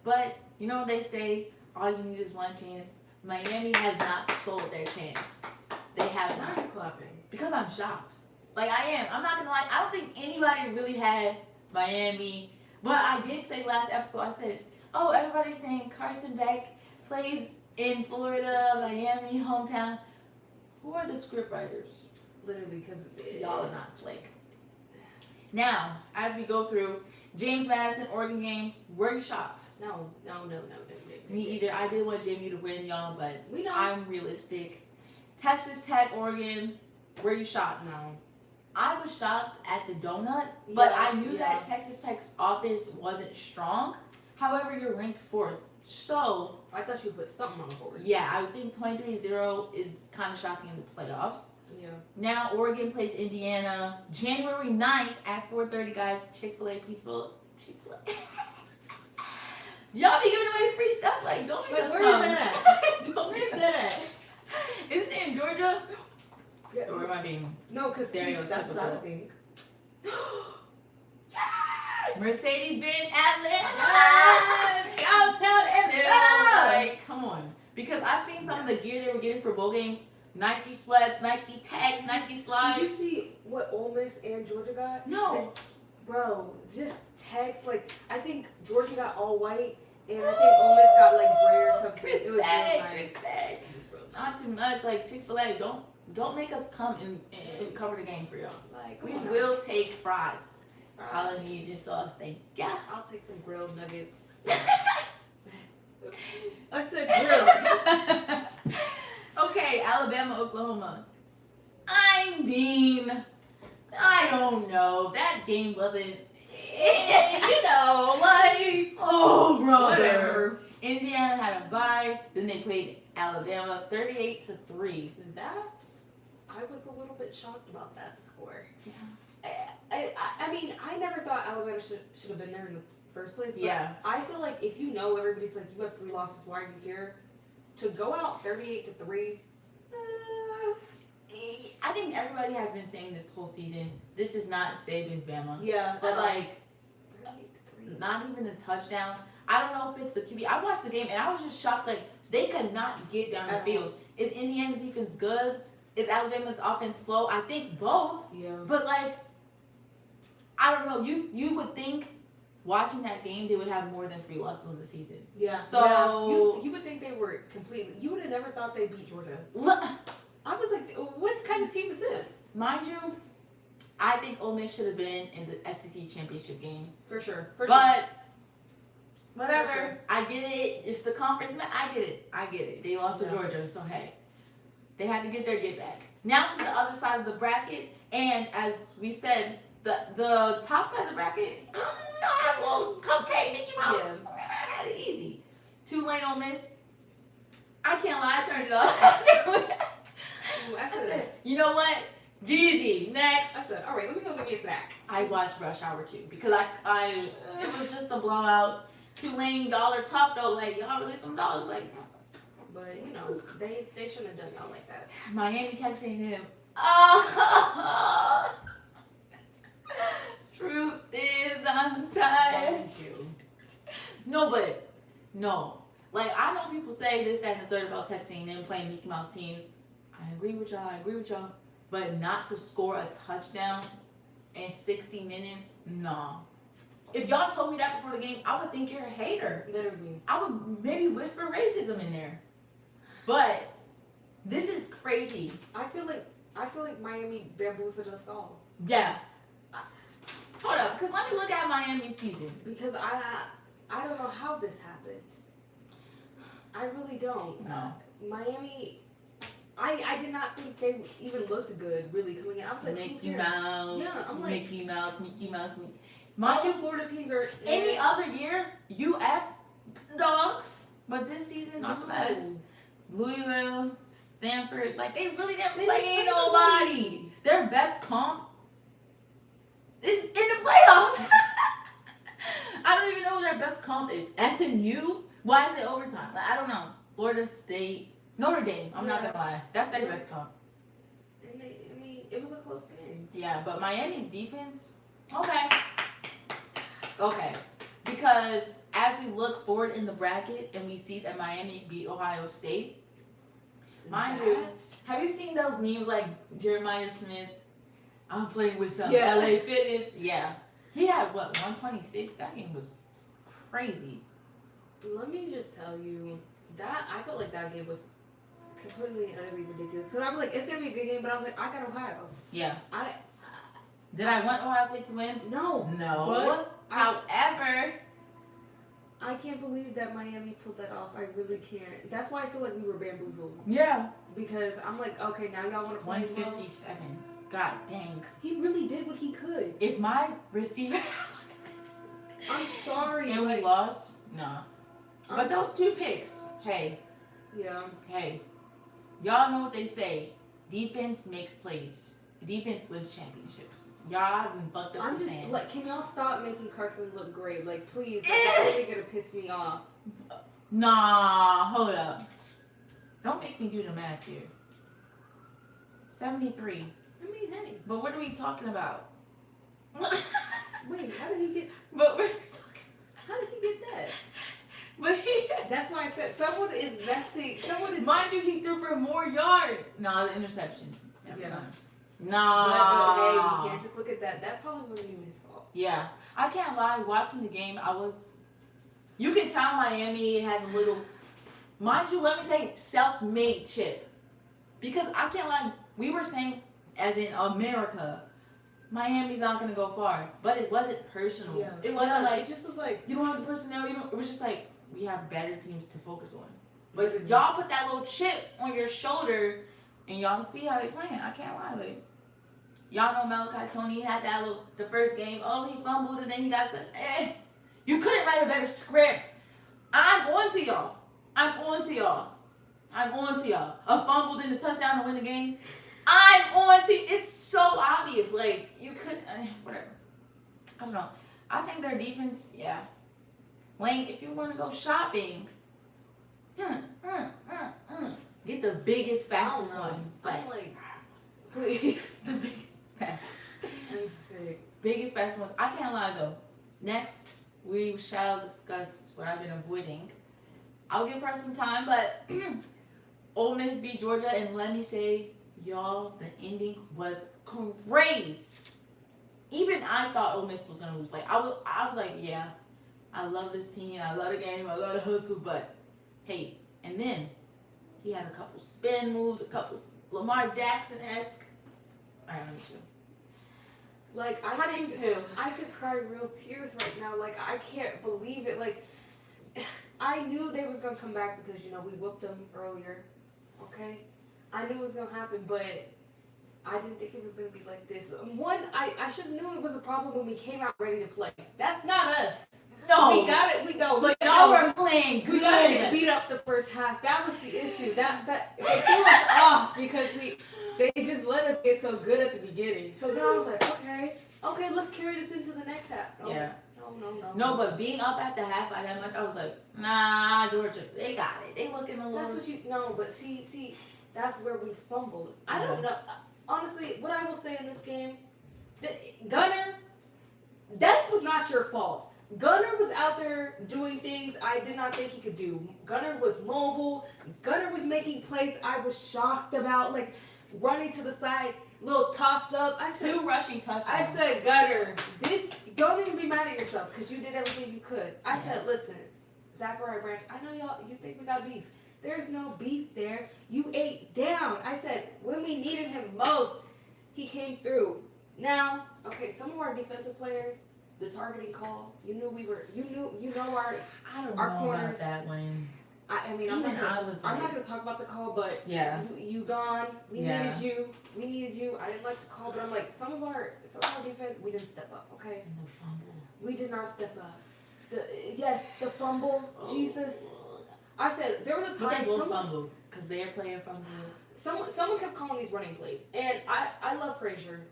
But, you know what they say, all you need is one chance. Miami has not sold their chance. They have Why not. are you clapping? Because I'm shocked. Like, I am. I'm not going to lie. I don't think anybody really had Miami. But I did say last episode, I said, oh, everybody's saying Carson Beck plays in Florida, Miami, hometown. Who are the script writers? Literally, because Y'all are not slick. Now, as we go through, James Madison, Oregon game, were you shocked? No. Me either. I did want JMU to win, y'all, but We know. I'm realistic. Texas Tech, Oregon, were you shocked? No. I was shocked at the donut, but Yeah, I knew that Texas Tech's offense wasn't strong. However, you're ranked 4th. So, I thought you put something on the board. yeah, I would think 23-0 is kind of shocking in the playoffs. Yeah. Now, Oregon plays Indiana January 9th at 4:30, guys. Chick-fil-A people. Chick-fil-A. Y'all be giving away free stuff. Like, don't make us Where come. is that at? Don't Where make is us that at? Is it in Georgia? Or am I being No, because that's what I would think. Yes! Mercedes-Benz Atlanta! Yes! Go tell Atlanta! Like, come on. Because I seen some of the gear they were getting for bowl games. Nike sweats, Nike tags, Nike slides. Did you see what Ole Miss and Georgia got? No. Bro, just text, like, I think Georgia got all white, and I think Ole Miss got, like, gray or something. It was really nice. Not too much. Like, Chick-fil-A, don't make us come and cover the game for y'all. Like, We come on now. will take fries. Polynesian sauce, thank ya. I'll take some grilled nuggets. I said grilled. Okay, Alabama, Oklahoma. I mean, I don't know. That game wasn't, you know, like, oh, brother. Whatever. Indiana had a bye. Then they played Alabama 38-3. That, I was a little bit shocked about that score. Yeah. I mean, I never thought Alabama should have been there in the first place. But Yeah. I feel like if you know everybody's like, you have 3 losses, why are you here? To go out 38-3. I think everybody has been saying this whole season, this is not Saban's Bama. Yeah. But, like, 38-3. not even a touchdown. I don't know if it's the QB. I watched the game, and I was just shocked. Like, they could not get down the field. Is Indiana's defense good? Is Alabama's offense slow? I think both. Yeah. But, like, I don't know. You would think watching that game they would have more than 3 losses in the season. Yeah. So yeah. You would think they were completely. You would have never thought they beat Georgia. I was like, what kind of team is this? mind you, I think Ole Miss should have been in the SEC championship game. For sure. But whatever. For sure. I get it. It's the conference. I get it. They lost to Georgia, so hey, they had to get their get back. Now to the other side of the bracket, and as we said, the top side of the bracket, I had a little cupcake Mickey Mouse. Yeah. I had it easy. Tulane, Ole Miss. I can't lie, I turned it off. I said, you know what? GG. Next. I said, all right, let me go get me a snack. I watched Rush Hour 2 because I it was just a blowout. Tulane, y'all are tough though. Like y'all release some dollars. Like, But you know, they shouldn't have done y'all like that. Miami texting him. Oh, truth is I'm tired. Thank you. No, but no. Like I know people say this, that, and the third about texting and playing Mickey Mouse teams. I agree with y'all. But not to score a touchdown in 60 minutes, no. If y'all told me that before the game, I would think you're a hater. Literally. I would maybe whisper racism in there. But this is crazy. I feel like Miami bamboozled us all. Yeah. Hold up, because let me look at Miami's season. Because I don't know how this happened. I really don't. No. Miami, I did not think they even looked good, really, coming in. I was like, Mickey who cares? Mouse. Yeah, I'm like, Mickey Mouse. all the Florida teams are... Any other year, UF dogs. But this season, not the best. Louisville, Stanford, like, they really didn't play nobody. Their best comp is in the playoffs. I don't even know who their best comp is. SMU? Why is it overtime? Like, I don't know. Florida State, Notre Dame. I'm not gonna lie. That's their best comp. And I mean, it was a close game. Yeah, but Miami's defense, okay. Because as we look forward in the bracket and we see that Miami beat Ohio State, mind you, have you seen those memes like Jeremiah Smith? I'm playing with some LA Fitness. Yeah. He had what, 126? That game was crazy. Let me just tell you that I felt like that game was completely and utterly ridiculous. Because I was like, it's gonna be a good game, but I was like, I got Ohio. Yeah. Did I I want Ohio State to win? No. No. However, I can't believe that Miami pulled that off. I really can't. That's why I feel like we were bamboozled. yeah. Because I'm like, okay, now y'all want to play 157. God dang. He really did what he could. If my receiver I'm sorry. and we lost, nah. But those 2 picks, hey, y'all know what they say. Defense makes plays. Defense wins championships. Y'all been fucked up. I'm just saying. like, can y'all stop making Carson look great? Like, please, like, that's really gonna piss me off. Nah, hold up. Don't make me do the math here. 73. I mean, hey. But what are we talking about? Wait, how did he get? But we're talking. How did he get that? But That's why I said someone is messing. Someone is. Mind you, he threw for more yards. Nah, the interceptions. Yeah. Nah. But hey, you can't just look at that. That probably wasn't even his fault. Yeah. I can't lie. Watching the game, you can tell Miami has a little, mind you, let me say, self-made chip. Because I can't lie. We were saying, as in America, Miami's not going to go far. But it wasn't personal. Yeah. It wasn't like, it just was like, you don't have the personnel. It was just like, we have better teams to focus on. But y'all put that little chip on your shoulder, and y'all see how they playing. I can't lie. Like, y'all know Malachi Tony had that the first game. Oh, he fumbled, and then he got such. You couldn't write a better script. I'm on to y'all. A fumbled in the touchdown to win the game. I'm on to. It's so obvious. Like, you could. Whatever. I don't know. I think their defense, yeah. Wayne, if you want to go shopping, get the biggest, fastest ones. I'm like, please. The biggest, fastest. I'm sick. Biggest, fastest ones. I can't lie though. Next, we shall discuss what I've been avoiding. I'll give her some time, but Ole Miss beat Georgia, and let me say, y'all, the ending was crazy. Even I thought Ole Miss was gonna lose. Like I was like, yeah. I love this team. I love the game. I love the hustle. But, hey, and then he had a couple spin moves, a couple Lamar Jackson-esque. All right, let me show. Like, How do you feel? I could cry real tears right now. Like, I can't believe it. Like, I knew they was going to come back because, we whooped them earlier. Okay? I knew it was going to happen, but I didn't think it was going to be like this. One, I should have known it was a problem when we came out ready to play. That's not us. No. We got it. We know. But y'all were playing good. We got to get beat up the first half. That was the issue. That it threw us off because they just let us get so good at the beginning. So then I was like, okay, let's carry this into the next half. No, yeah. No. No, but being up at the half by that much, I was like, nah, Georgia, they got it. They looking a little. That's what but see, that's where we fumbled. I don't know. Honestly, what I will say in this game, Gunner, this was not your fault. Gunner was out there doing things I did not think he could do. Gunner was mobile. Gunner was making plays I was shocked about, like running to the side, little tossed up. I said 2 rushing touchdowns. I said, Gunner, don't even be mad at yourself because you did everything you could. I said, listen, Zachariah Branch, I know you think we got beef. There's no beef there. You ate down. I said, when we needed him most, he came through. Now, okay, some of our defensive players, the targeting call. You know our I don't our know corners. about that one. I mean, I'm not gonna talk about the call, but Yeah. you gone. We needed you. We needed you. I didn't like the call, but I'm like, some of our defense, we didn't step up. Okay. And the fumble. We did not step up. The fumble. Oh. Jesus. I said there was a time they both fumbled because their player fumbled. Someone kept calling these running plays, and I love Frazier,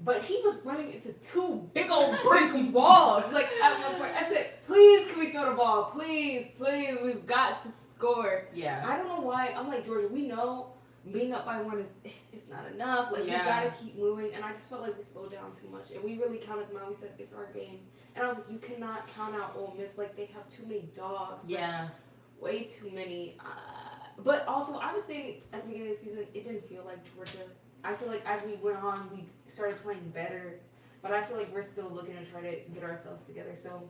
but he was running into two big old breaking balls. Like at one point, I said, "Please, can we throw the ball? Please, we've got to score." Yeah. I don't know why. I'm like, Georgia, we know being up by one is not enough. Like we gotta keep moving, and I just felt like we slowed down too much, and we really counted them out. We said it's our game, and I was like, you cannot count out Ole Miss. Like they have too many dogs. Yeah. Like, way too many. But also, I was saying at the beginning of the season, it didn't feel like Georgia. I feel like as we went on, we started playing better. But I feel like we're still looking to try to get ourselves together. So,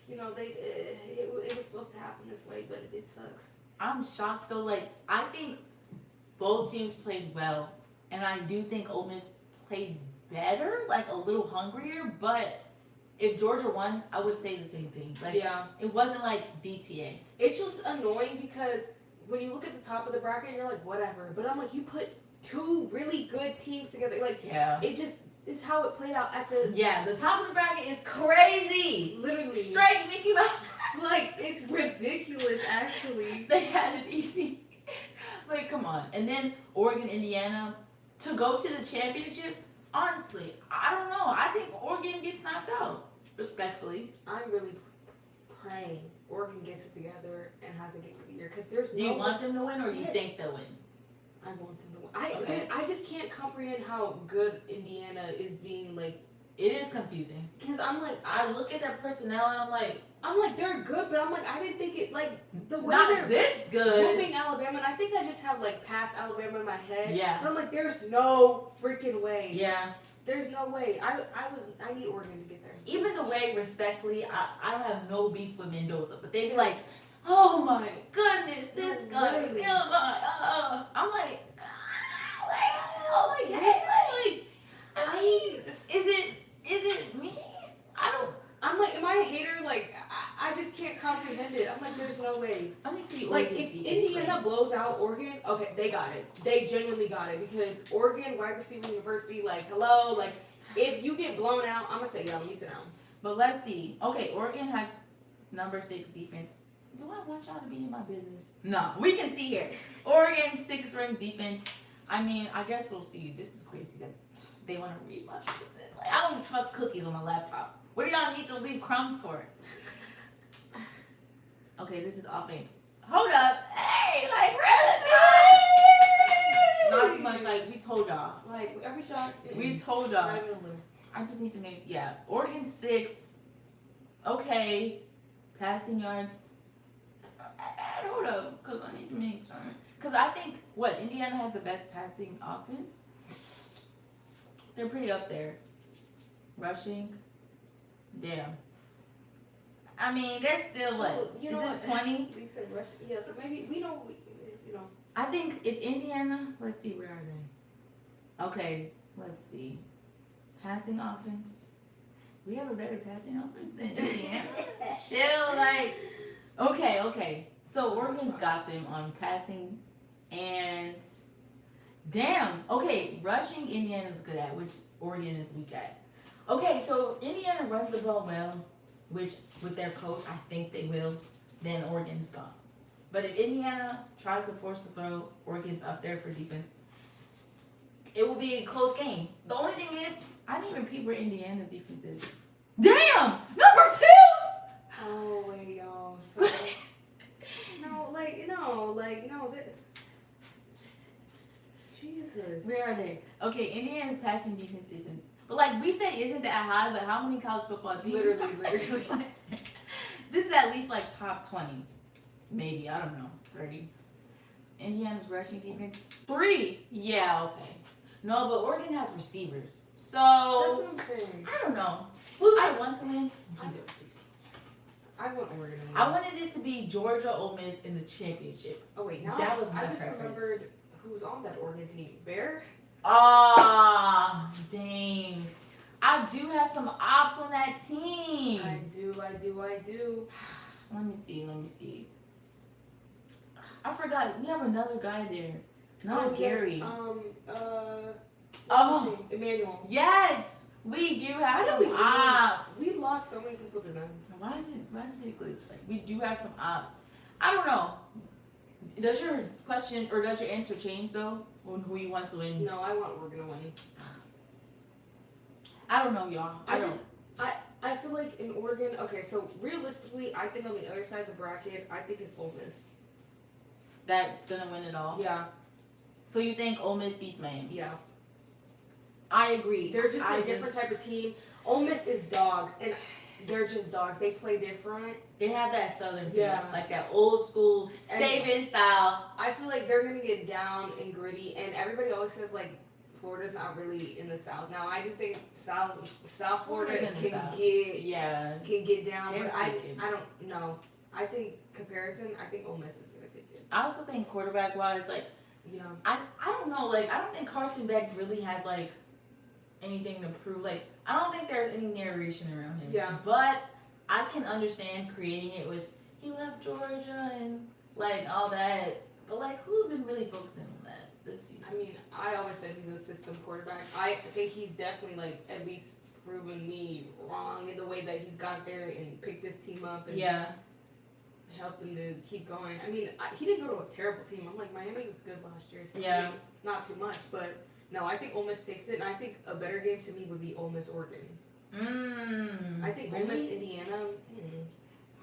you know, it was supposed to happen this way, but it sucks. I'm shocked though. Like I think both teams played well, and I do think Ole Miss played better, like a little hungrier, but. If Georgia won, I would say the same thing. Like, it wasn't like BTA. It's just annoying because when you look at the top of the bracket, you're like, whatever. But I'm like, you put two really good teams together. Like, it just is how it played out at the... Yeah, the top of the bracket is crazy. Literally. Straight Mickey Mouse. Like, it's ridiculous, actually. They had it easy. Like, come on. And then Oregon, Indiana, to go to the championship... Honestly, I don't know. I think Oregon gets knocked out. Respectfully. I'm really praying Oregon gets it together and has a game of the year. Because there's Do you want them to win or do you think they'll win? I want them to win. I just can't comprehend how good Indiana is being, like... It is confusing. Because I'm like... I look at their personnel and I'm like, they're good, but I'm like, I didn't think it, like, the way not this good. Whooping Alabama, and I think I just have, like, past Alabama in my head. Yeah. But I'm like, there's no freaking way. Yeah. There's no way. I need Oregon to get there. Even the way, respectfully, I have no beef with Mendoza, but they be like, oh my goodness, this guy, I'm like, hey, I mean, is it me? I'm like, am I a hater? Like, I just can't comprehend it. I'm like, there's no way. Let me see. Like, if Indiana blows out Oregon, okay, they got it. They genuinely got it because Oregon, wide receiver university, like, hello, like, if you get blown out, I'm gonna say, yo, let me sit down. But let's see. Okay, Oregon has number 6 defense. Do I want y'all to be in my business? No, we can see here. Oregon 6th ranked defense. I mean, I guess we'll see. This is crazy that they want to read my business. Like, I don't trust cookies on my laptop. What do y'all need to leave crumbs for? Okay, this is offense. Hold up. Hey, like, not too much. Like, we told y'all. Like, every shot. We told y'all. Not even a little. I just need to make, Oregon 6. Okay. Passing yards. That's not that bad. Hold up. Because I need to make some. Because I think, Indiana has the best passing offense? They're pretty up there. Rushing. Damn. I mean, they're still what? You know is this 20? We said rush. Yeah, so maybe we don't. I think if Indiana, let's see, where are they? Okay, let's see. Passing offense. We have a better passing offense than Indiana. Chill, like. Okay. So Oregon's got them on passing and. Damn. Okay, rushing Indiana's good at, which Oregon is weak at. Okay, so Indiana runs the ball well, which with their coach, I think they will. Then Oregon's gone. But if Indiana tries to force the throw, Oregon's up there for defense. It will be a close game. The only thing is, I didn't even peep where Indiana's defense is. Damn! Number 2! Oh, wait, y'all. So, no. Jesus. Where are they? Okay, Indiana's passing defense isn't. But like we say, isn't that high? But how many college football teams? Literally. This is at least like top 20, maybe, I don't know, 30. Indiana's rushing defense 3. Yeah, okay. No, but Oregon has receivers, so that's what I'm saying. I don't know. Who do I want to win? I want Oregon to win. I wanted it to be Georgia, Ole Miss in the championship. Oh wait, now that was my I just preference. remembered who was on that Oregon team. Bear. Ah, dang. I do have some ops on that team. I do. Let me see. I forgot. We have another guy there. Not Gary. Yes, Emmanuel. Yes, we do have some ops. We lost so many people to them. Why does it glitch? Like, we do have some ops. I don't know. Does your question or does your answer change though on who you want to win? No, I want Oregon to win. I don't know, y'all. I feel like in Oregon, okay, so realistically, I think on the other side of the bracket, I think it's Ole Miss. That's gonna win it all. Yeah. So you think Ole Miss beats Miami? Yeah. I agree. They're just a different type of team. Ole Miss is dogs, and they're just dogs. They play different. They have that southern feel, Yeah, like that old school Saban style. I feel like they're gonna get down and gritty, and everybody always says like Florida's not really in the South. Now I do think South Florida can get down, They're but I don't know. I think comparison, I think Ole Miss is gonna take it. I also think quarterback wise, like I don't know, like I don't think Carson Beck really has like anything to prove. Like I don't think there's any narration around him. Yeah. But I can understand creating it with he left Georgia and like all that. But like who's been really focusing on that this season? I mean, I always said he's a system quarterback. I think he's definitely like at least proven me wrong in the way that he's got there and picked this team up and helped them to keep going. I mean, he didn't go to a terrible team. I'm like, Miami was good last year, so not too much. But no, I think Ole Miss takes it, and I think a better game to me would be Ole Miss Oregon. I think Ole Miss Indiana.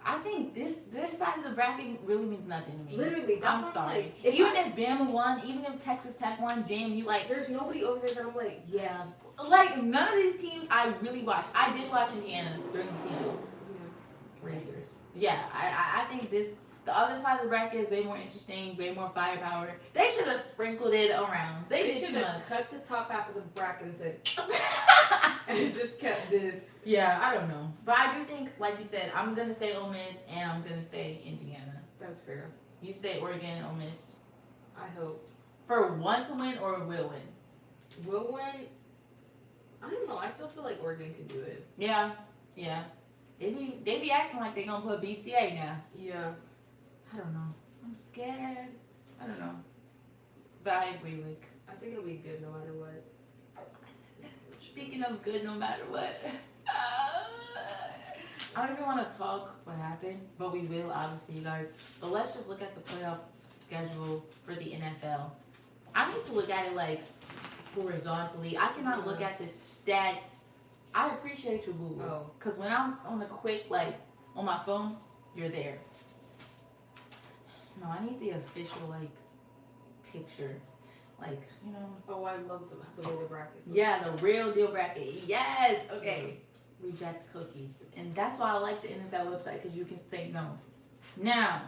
I think this side of the bracket really means nothing to me. Literally, that's I'm sorry. Like, if Bama won, even if Texas Tech won, JMU, like there's nobody over there that I'm like, yeah. Like none of these teams I really watch. I did watch Indiana during the season. Racers. Yeah, I think the other side of the bracket is way more interesting, way more firepower. They should have sprinkled it around. They should have cut the top half of the bracket and said, and just kept this. Yeah, I don't know. But I do think, like you said, I'm going to say Ole Miss and I'm going to say Indiana. That's fair. You say Oregon and Ole Miss. I hope. For one to win or will win? Will win? I don't know. I still feel like Oregon could do it. Yeah. They be acting like they gonna put BCA now. Yeah. I don't know. I'm scared. I don't know. But I agree, like I think it'll be good no matter what. Speaking of good no matter what. I don't even want to talk what happened, but we will obviously, you guys. But let's just look at the playoff schedule for the NFL. I need to look at it like horizontally. I cannot look at this stat. I appreciate you, Google. Oh. Because when I'm on a quick, like, on my phone, you're there. No, I need the official, like, picture. Like, you know. Oh, I love the way the bracket. Yeah, the real deal bracket. Yes! Okay. Reject cookies. And that's why I like the NFL website, because you can say no. Now,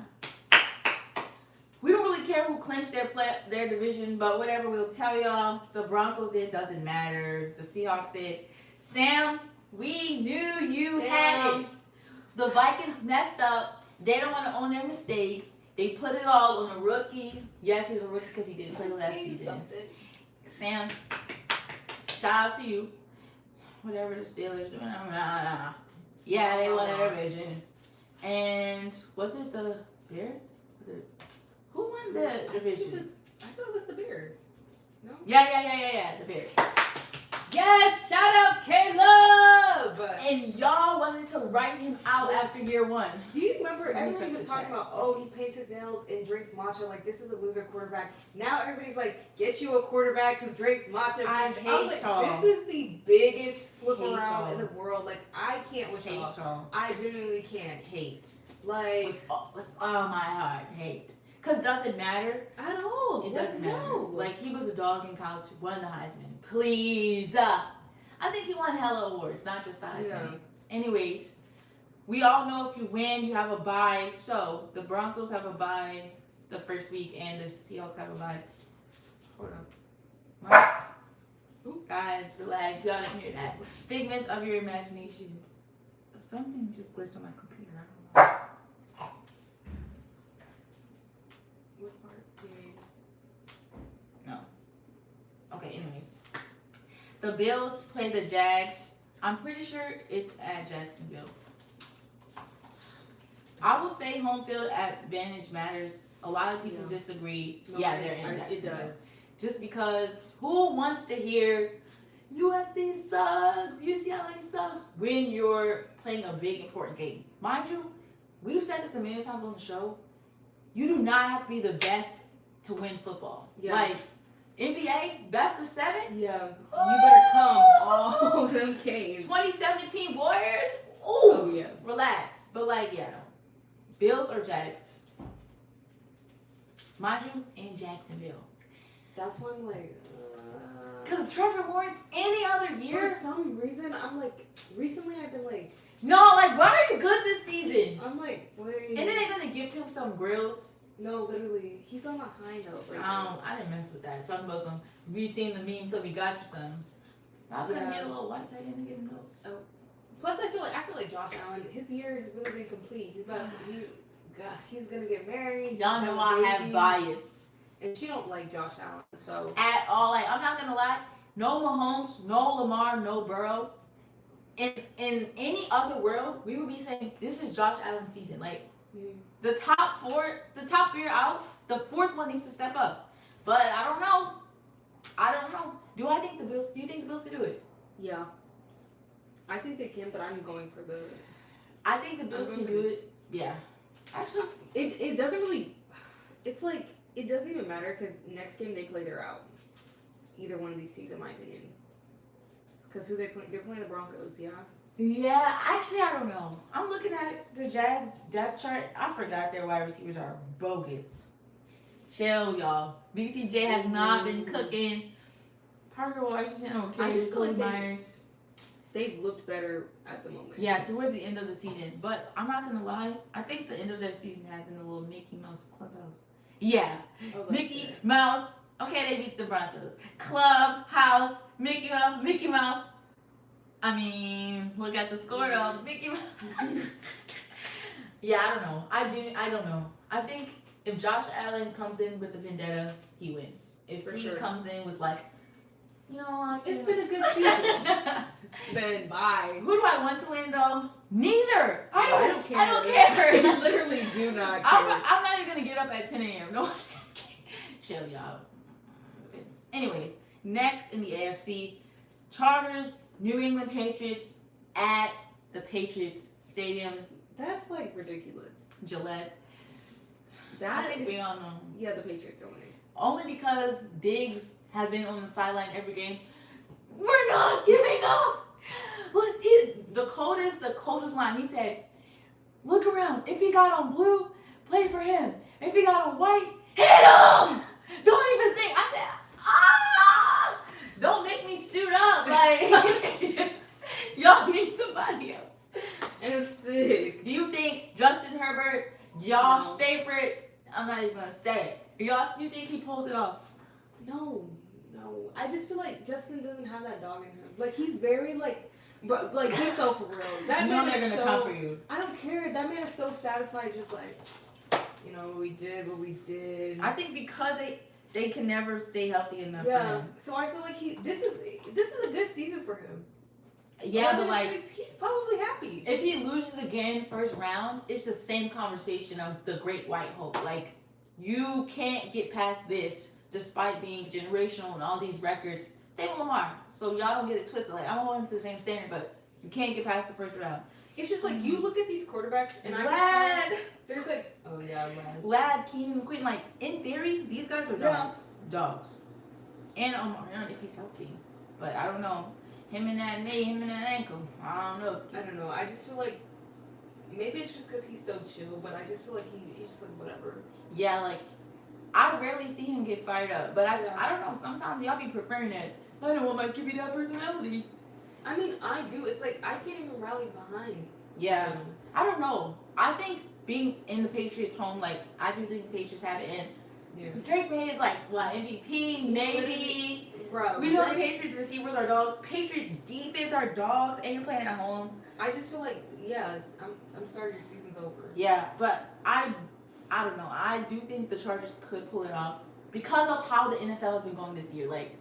we don't really care who clinched their division, but whatever, we'll tell y'all. The Broncos did, doesn't matter. The Seahawks did. Sam, we knew you had it. The Vikings messed up. They don't want to own their mistakes. They put it all on a rookie. Yes, he's a rookie because he didn't play the last season. Sam, shout out to you. Whatever the Steelers doing. Yeah, they won their division. And was it the Bears? Who won the division? I thought it was the Bears. No? Yeah, the Bears. Yes, shout out Caleb! And y'all wanted to write him out after year one. Do you remember everybody was talking about, oh, he paints his nails and drinks matcha, like this is a loser quarterback. Now everybody's like, get you a quarterback who drinks matcha. I hate y'all. This is the biggest flip around y'all. in the world. Like, I can't wish y'all. I genuinely can't. Hate. Like, with all my heart, hate. Because it doesn't matter. At all. It doesn't matter. Like, he was a dog in college, won the Heisman. Please. I think he won hella awards, not just the Heisman. Yeah. Anyways, we all know if you win, you have a bye. So, the Broncos have a bye the first week, and the Seahawks have a bye. Hold up. Ooh, guys, relax. Y'all didn't hear that. Figments of your imaginations. Something just glitched on my computer. I don't know. No. Okay, anyways. The Bills play the Jags I'm pretty sure it's at Jacksonville. I will say home field advantage matters. A lot of people disagree. No, yeah, they're in Jacksonville. It does. Just because who wants to hear USC sucks, UCLA sucks when you're playing a big important game? Mind you, we've said this a million times on the show. You do not have to be the best to win football. Yeah. Like NBA, best of 7. Yeah, you better come all them games. 2017 Warriors. Ooh, Oh yeah. relax. But like, yeah, Bills or Jags. Mind you, in Jacksonville. That's why I'm like. Cause Trevor Lawrence, any other For year. some reason, I'm like. Recently, I've been like. No, like, why are you good this season? I'm like, wait. And then they're gonna give him some grills. No, literally, he's on a high note right now. I didn't mess with that. Talking about some, we seen the meme, so we got you some. I couldn't get a little white tight end and give him those. Oh. Plus, I feel like Josh Allen, his year has really been complete. He's gonna get married. Y'all know I have bias. And she don't like Josh Allen, so. At all. Like, I'm not gonna lie. No Mahomes, no Lamar, no Burrow. In any other world, we would be saying this is Josh Allen's season. Like the top 3 are out. The 4th one needs to step up. But I don't know. Do you think the Bills can do it? Yeah. I think they can, but I'm going for the. I think the Bills can do it. Yeah. Actually, it doesn't really. It's like it doesn't even matter because next game they play, they're out. Either one of these teams, in my opinion. Because who they play? They're playing the Broncos, yeah. Yeah, actually, I don't know. I'm looking at the Jags depth chart. I forgot their wide receivers are bogus. Chill, y'all. BCJ has not been cooking. Parker Washington, okay. I just feel like Myers. They've looked better at the moment. Yeah, towards the end of the season. But I'm not going to lie. I think the end of their season has been a little Mickey Mouse clubhouse. Yeah. Oh, Mickey Mouse. Okay, they beat the Broncos. Clubhouse. Mickey Mouse. I mean, look at the score though. Mickey Mouse. Yeah, I don't know. I don't know. I think if Josh Allen comes in with the vendetta, he wins. If he comes in with like, you know what? It's been a good season. Then bye. Who do I want to win though? Neither. I don't care. I literally do not care. I'm not even gonna get up at 10 a.m. No, I'm just kidding. Chill, y'all. Anyways, next in the AFC, Chargers, New England Patriots at the Patriots Stadium. That's like ridiculous. Gillette. That I think we all know. Yeah, the Patriots are winning. Only because Diggs has been on the sideline every game. We're not giving up. Look, the coldest line. He said, "Look around. If he got on blue, play for him. If he got on white, hit him. Don't even think." I said, "Ah, don't make me suit up. Like, y'all need somebody else." It's sick. Do you think Justin Herbert, y'all favorite? I'm not even gonna say it. Y'all, do you think he pulls it off? No. I just feel like Justin doesn't have that dog in him. Like he's very like he's so for real. That man they're gonna come for you. I don't care. That man is so satisfied. Just like, we did what we did. I think because they can never stay healthy enough. Yeah. For him. So I feel like this is a good season for him. Yeah, but like he's probably happy. If he loses again first round, it's the same conversation of the Great White Hope. Like you can't get past this. Despite being generational and all these records, same with Lamar. So y'all don't get it twisted. Like I'm holding to the same standard, but you can't get past the first round. It's just like you look at these quarterbacks and there's like Lad, Keenan, McQueen. Like in theory, these guys are dogs. Dogs. And Omar, if he's healthy, but I don't know. Him and that knee, him and that ankle. I don't know. I just feel like maybe it's just because he's so chill, but I just feel like he's just like whatever. Yeah, like. I rarely see him get fired up, but I don't know. Sometimes y'all be preferring that. I don't want my QB that personality. I mean, I do. It's like I can't even rally behind. Yeah, I don't know. I think being in the Patriots' home, like I do think the Patriots have it. And Drake May is like what MVP maybe. Bro, we know the Patriots receivers are dogs. Patriots defense are dogs, and you're playing at home. I just feel like I'm sorry your season's over. Yeah, but I don't know. I do think the Chargers could pull it off because of how the NFL has been going this year. Like,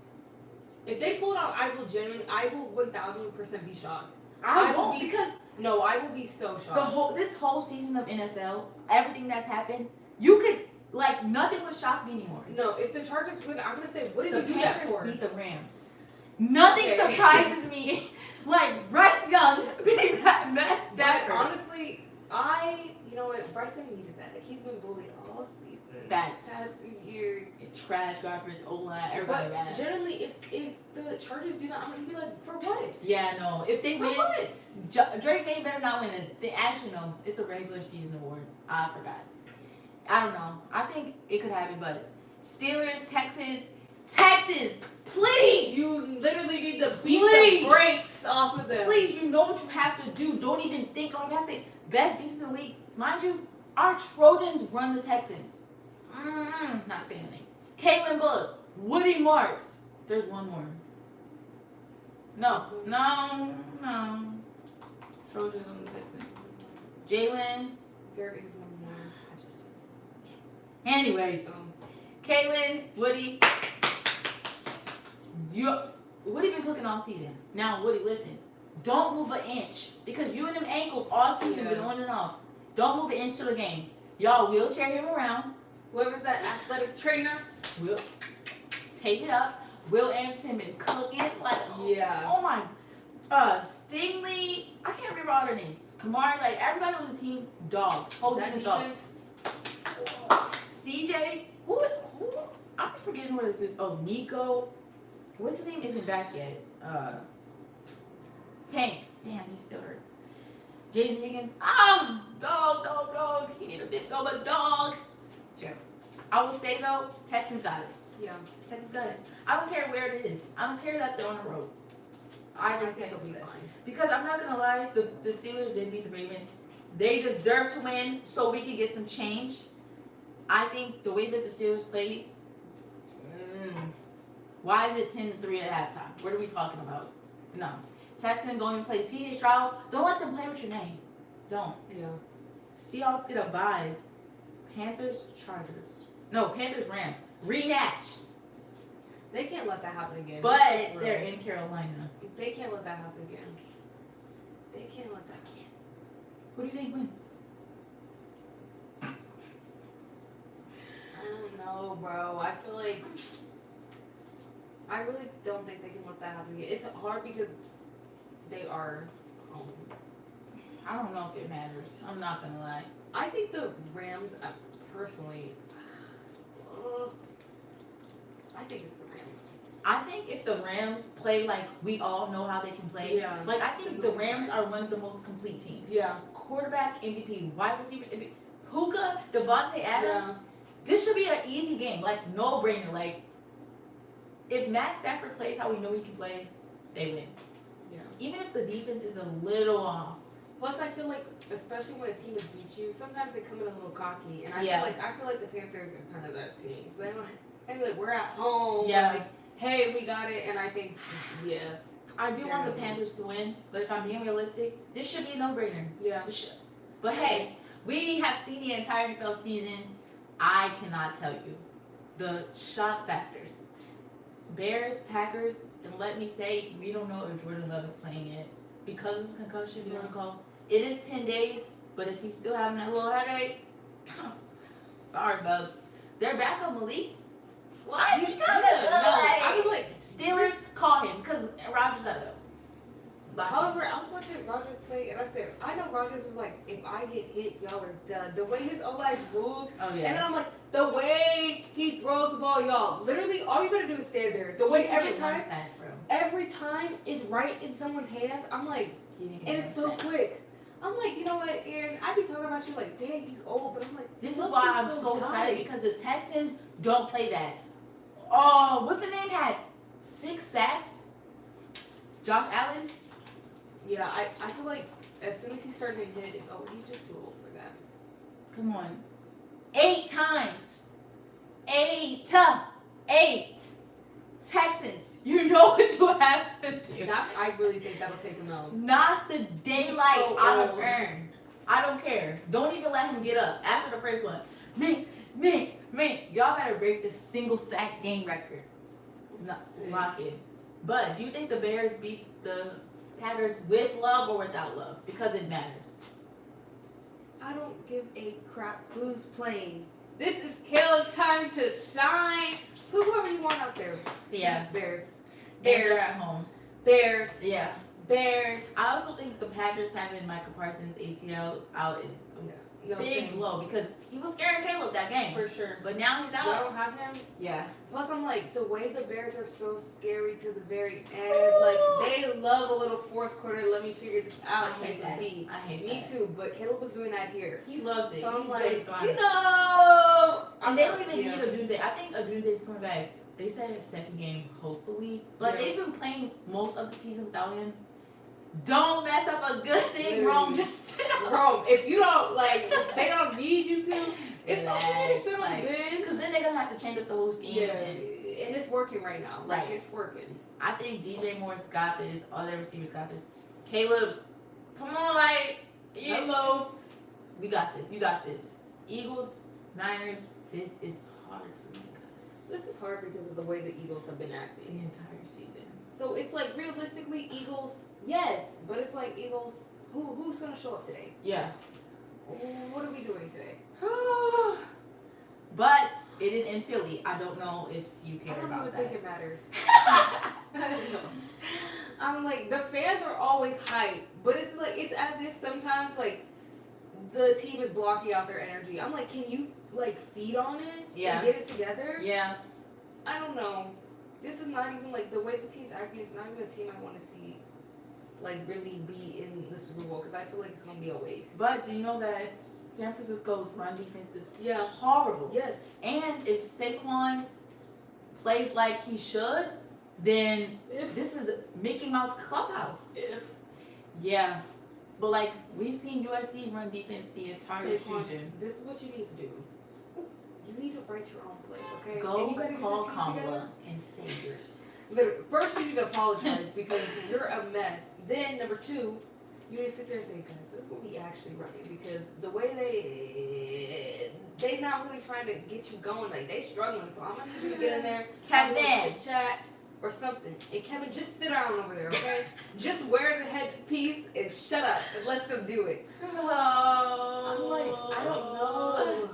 If they pull it out, I will 1000% be shocked. I will won't be because No, I will be so shocked. this whole season of NFL, everything that's happened, you could like nothing would shock me anymore. No, if the Chargers win, I'm gonna say, what did The you do that for? Panthers beat the Rams. Nothing Okay. surprises me like Bryce Young beating Matt But Stafford. honestly, you know what, Bryson needed that. He's been bullied all season. Facts. Past 3 years. Trash, garbage, O-line, everybody But bad. generally, if the Chargers do that, I'm gonna be like, for what? Yeah, no. If they For win, what? Drake May better not win it. They actually no. It's a regular season award. I forgot. I don't know. I think it could happen, but Steelers, Texans, please. You literally need to beat Please. the brakes off of them. Please, you know what you have to do. Don't even think. Oh, I gotta say, best defense in the league. Mind you, our Trojans run the Texans. Not saying anything. Caitlin Bullock, Woody Marks. There's one more. No. Trojans on the Texans. Jalen. There is one more. Anyways, Caitlin, Woody. Woody been cooking all season. Now, Woody, listen. Don't move an inch because you and them ankles all season been on and off. Don't move an inch to the game. Y'all wheelchair him around. Whoever's that athletic trainer, Will take it up. Will Anderson been cooking like Yeah. Oh my. Stingley. I can't remember all their names. Kamari, like everybody on the team, dogs. Whole that defense defense. dogs. CJ. Who? I'm forgetting what it is. Oh, Nico. What's his name? Isn't back yet. Tank. Damn, he's still hurt. Jaden Higgins. Dog. He need a big go, but dog. Sure. I will say though, Texans got it. Yeah. Texans got it. I don't care where it is. I don't care that they're on the road. I think think it'll Texas be is. fine. Because I'm not gonna lie, the Steelers did beat the Ravens. They deserve to win so we can get some change. I think the way that the Steelers played, why is it 10-3 at halftime? What are we talking about? No. Texans don't even play CJ Stroud. Don't let them play with your name. Don't. Yeah. Seahawks get a bye. Panthers, Chargers. No, Panthers, Rams. Rematch. They can't let that happen again. But For they're real. in Carolina. They can't let that happen again. They can't let that happen. Who do you think wins? I don't know, bro. I feel like I really don't think they can let that happen again. It's hard because they are home. I don't know if it matters. I'm not gonna lie. I think the Rams, personally, I think it's the Rams. I think if the Rams play like we all know how they can play, Yeah. like I think the Rams are one of the most complete teams. Yeah. Quarterback, MVP, wide receivers, MVP. Puka, Devontae Adams. Yeah. This should be an easy game, like no brainer. Like if Matt Stafford plays how we know he can play, they win. Yeah. Even if the defense is a little off. Plus, I feel like, especially when a team has beat you, sometimes they come in a little cocky, and I feel like the Panthers are kind of that team. So they're like, we're at home. Yeah. Like, hey, we got it, and I think, yeah. I do want the Panthers to win, but if I'm being realistic, this should be a no-brainer. Yeah. But hey, we have seen the entire NFL season. I cannot tell you the shock factors. Bears, Packers, and let me say, we don't know if Jordan Love is playing yet because of the concussion protocol. It is 10 days, but if he's still having that little headache, sorry, bub. They're back on Malik. What? He got Yeah, no, I was like, Steelers, call him because Rodgers got to go. however, I was watching Rodgers play, and I said, I know Rodgers was like, if I get hit, y'all are done. The way his O-line moves, Oh, and yeah. then I'm like, the way he throws the ball, y'all, literally, all you gotta do is stand there. The way every time it's right in someone's hands, I'm like, and it's so quick. I'm like, you know what, Aaron, I be talking about you like, dang, he's old, but I'm like, This is look why at I'm those so guys. excited because the Texans don't play that. Oh, what's the name? Had 6 sacks. Josh Allen. Yeah, I feel like as soon as he started to hit, it's he's just too old for that. Come on. 8 times. 8. Texans. You know what you have to do. I really think that'll take him out. Knock the daylight so out of old. Aaron. I don't care. Don't even let him get up after the first one. Man. Y'all better break the single sack game record. No, lock it. But do you think the Bears beat the Packers with love or without love? Because it matters. I don't give a crap who's playing. This is Caleb's time to shine. Whoever you want out there. Yeah. Bears. Bears at home. Bears. Yeah. Bears. I also think the Packers having Micah Parsons ACL out is a big blow because he was scaring Caleb that game. For sure. But now he's out. I don't have him. Yeah. Plus, I'm like, the way the Bears are so scary to the very end. Like, they love a little fourth quarter. Let me figure this out. I hate that. I hate Me that. too, but Caleb was doing that here. He loves it. So I'm He's like, really thriving. And they don't even need Adunze. I think Adunze's coming back. They said his second game, hopefully. But they've been playing most of the season without him. Don't mess up a good thing, Rome. Just sit on. Rome, if you don't, like, if they don't need you to, it's okay to sit on the bench. Because then they're going to have to change up the whole scheme. Yeah, and it's working right now. Like, it's working. I think DJ Moore's got this. All their receivers got this. Caleb, come on, like, hello. We got this. You got this. Eagles, Niners, this is hard for you guys. This is hard because of the way the Eagles have been acting The entire season. So it's like, realistically, Eagles, yes. But it's like, Eagles, who's going to show up today? Yeah. What are we doing today? But it is in Philly. I don't know if you care about that. I don't even think it matters. I'm like, the fans are always hype, but it's like, it's as if sometimes, like, the team is blocking out their energy. I'm like, can you, like, feed on it? Yeah. And get it together? Yeah. I don't know. This is not even, like, the way the team's acting, it's not even a team I want to see, like, really be in the Super Bowl, because I feel like it's going to be a waste. But do you know that San Francisco's run defense is Yeah. horrible? Yes. And if Saquon plays like he should, then this is Mickey Mouse Clubhouse. Yeah. But, like, we've seen USC run defense the entire season. This is what you need to do. You need to write your own plays, okay? Go and you gotta call get the team together. Kamala and say yours. Literally, first you need to apologize because you're a mess. Then, number two, you need to sit there and say, guys, this is what we actually running, because the way they not really trying to get you going, like, they struggling, so I'm gonna need you to get in there, have a little chit chat or something. And Kevin, just sit down over there, okay? Just wear the headpiece and shut up and let them do it. Oh. I'm like, I don't know.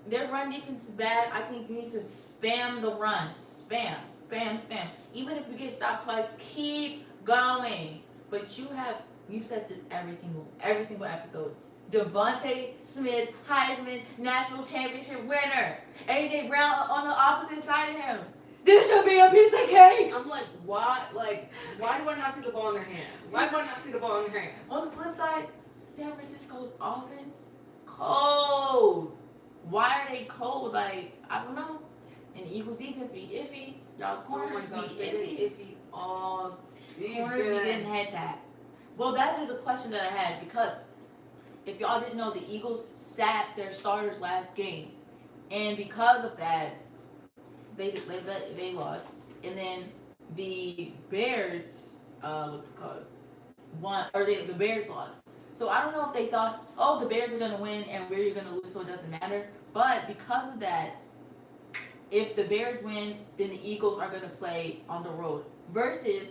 Their run defense is bad. I think you need to spam the run. Spam. Even if you get stopped twice, keep going. But you've said this every single episode. Devontae Smith, Heisman National Championship winner. AJ Brown on the opposite side of him. This should be a piece of cake. I'm like, why do I not see the ball in their hands? Why do I not see the ball in their hands? On the flip side, San Francisco's offense, cold. Why are they cold? Like, I don't know. And the Eagles defense be iffy. Y'all corners be iffy all corners be getting head tap. Well, that is a question that I had, because if y'all didn't know, the Eagles sat their starters last game, and because of that, they lost. And then the Bears, the Bears lost. So I don't know if they thought, oh, the Bears are gonna win and we're gonna lose, so it doesn't matter. But because of that, if the Bears win, then the Eagles are gonna play on the road. Versus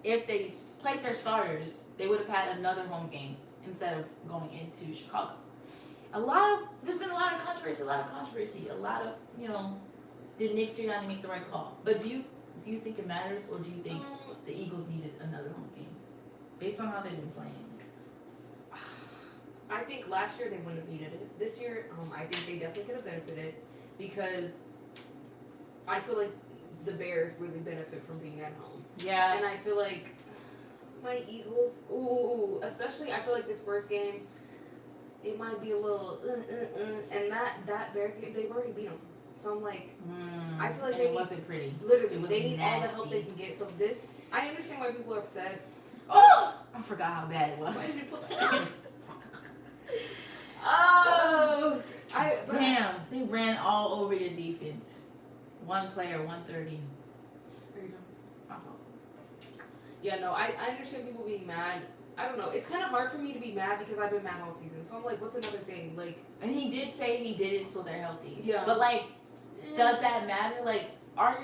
if they played their starters, they would have had another home game instead of going into Chicago. There's been a lot of controversy, did Nick Sirianni make the right call? But do you think it matters, or do you think the Eagles needed another home game based on how they've been playing? I think last year they wouldn't have needed it. This year, I think they definitely could have benefited, because I feel like the Bears really benefit from being at home. Yeah. And I feel like my Eagles, especially I feel like this first game, it might be a little, and that Bears game, they've already beat them. So I'm like, I feel like it wasn't pretty. Literally, they need all the help they can get. So this, I understand why people are upset. Oh, I forgot how bad it was. Why did you put that down? Oh, damn! They ran all over your defense. One player, 130. There you go. Yeah, no, I understand people being mad. I don't know. It's kind of hard for me to be mad because I've been mad all season. So I'm like, what's another thing? Like, and he did say he did it so they're healthy. Yeah. But like, does that matter? Like,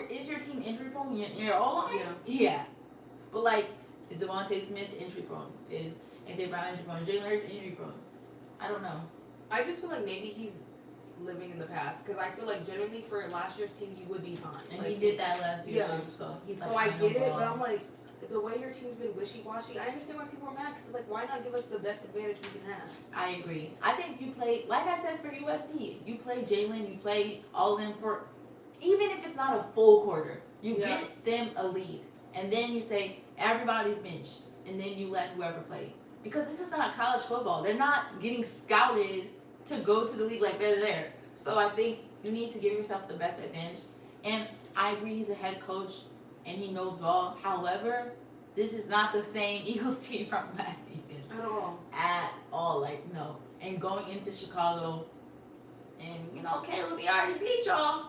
is your team injury prone? Your O-line? Yeah. Yeah. But like, is Devontae Smith injury prone? Is AJ Brown injury prone? Jalen Hurts injury prone? I don't know. I just feel like maybe he's living in the past because I feel like generally for last year's team you would be fine. And like, he did that last year yeah. too. So he's like, so I get it, but I'm like, the way your team's been wishy-washy, I understand why people are mad because it's like, why not give us the best advantage we can have? I agree. I think you play, like I said for USC, you play Jalen, you play all of them for, even if it's not a full quarter, you get them a lead. And then you say, everybody's benched. And then you let whoever play. Because this is not college football. They're not getting scouted to go to the league like they're there. So I think you need to give yourself the best advantage. And I agree he's a head coach and he knows ball. However, this is not the same Eagles team from last season. At all. Like, no. And going into Chicago and, you know, Caleb, we already beat y'all.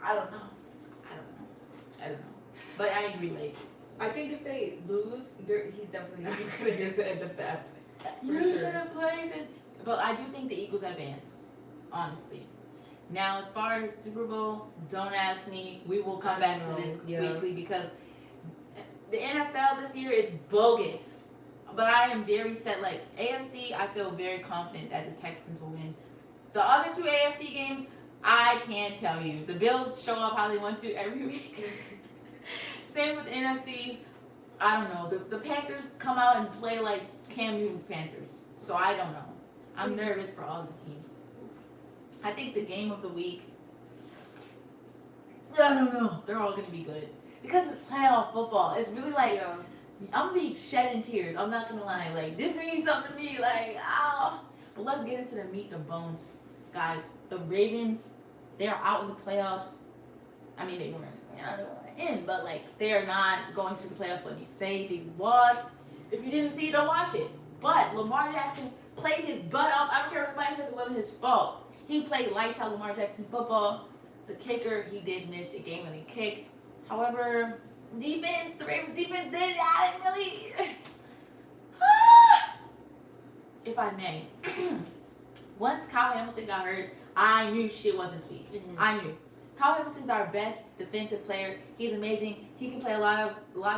I don't know. But I agree, like, I think if they lose, he's definitely not going to hear the end of that. You should have played it. But I do think the Eagles advance, honestly. Now, as far as Super Bowl, don't ask me. We will come back to this quickly because the NFL this year is bogus. But I am very set. Like, AFC, I feel very confident that the Texans will win. The other two AFC games, I can't tell you. The Bills show up how they want to every week. Same with NFC. I don't know. The Panthers come out and play like Cam Newton's Panthers. So I don't know. I'm nervous for all the teams. I think the game of the week, I don't know. They're all going to be good. Because it's playoff football. It's really like, I'm going to be shedding tears. I'm not going to lie. Like, this means something to me. Like, ah. But let's get into the meat and bones. Guys, the Ravens, they are out in the playoffs. I mean, they weren't in, but like, they are not going to the playoffs. Let me say, they lost. If you didn't see it, don't watch it. But Lamar Jackson played his butt off. I don't care if anybody says it wasn't his fault. He played lights out Lamar Jackson football. The kicker, he did miss the game-winning kick. However, defense, the Ravens defense did. I didn't really. If I may, once Kyle Hamilton got hurt, I knew shit wasn't sweet. I knew. Kyle Hamilton's our best defensive player. He's amazing. He can play a lot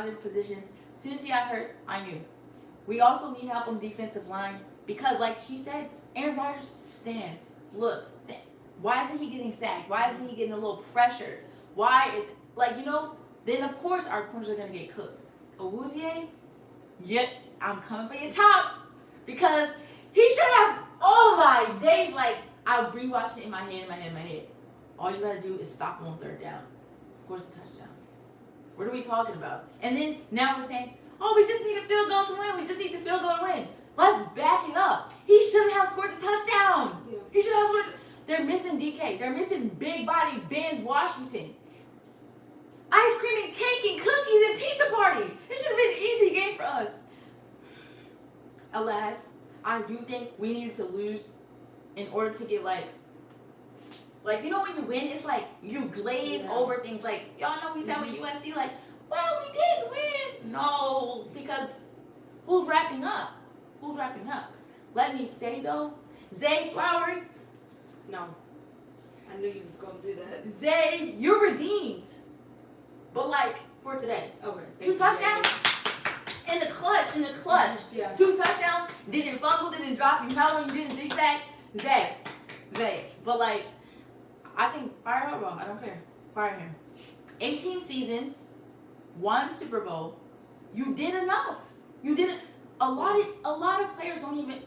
of positions. As soon as he got hurt, I knew. We also need help on the defensive line because, like she said, Aaron Rodgers stands, looks. Why isn't he getting sacked? Why isn't he getting a little pressure? Why is, like, you know, then of course our corners are going to get cooked. Awuzie, yep, I'm coming for your top because he should have, oh my days, like, I rewatched it in my head. All you gotta do is stop on third down. Scores a touchdown. What are we talking about? And then now we're saying, oh, we just need a field goal to win. We just need the field goal to win. Let's back it up. He shouldn't have scored a touchdown. He should have scored. They're missing DK. They're missing big body Ben's Washington. Ice cream and cake and cookies and pizza party. It should have been an easy game for us. Alas, I do think we needed to lose in order to get like, you know, when you win, it's like you glaze over things. Like, y'all know we said with USC, like, well, we did win. No, because who's wrapping up? Let me say, though, Zay Flowers. No. I knew you was going to do that. Zay, you're redeemed. But, like, for today. Okay. 2 touchdowns in the clutch. Yeah. 2 touchdowns, didn't fumble, didn't drop you. How long you didn't zigzag? Zay. But, like, I think fire up, bro. I don't care. Fire him. 18 seasons, 1 Super Bowl. You did enough. You didn't. A lot of players don't even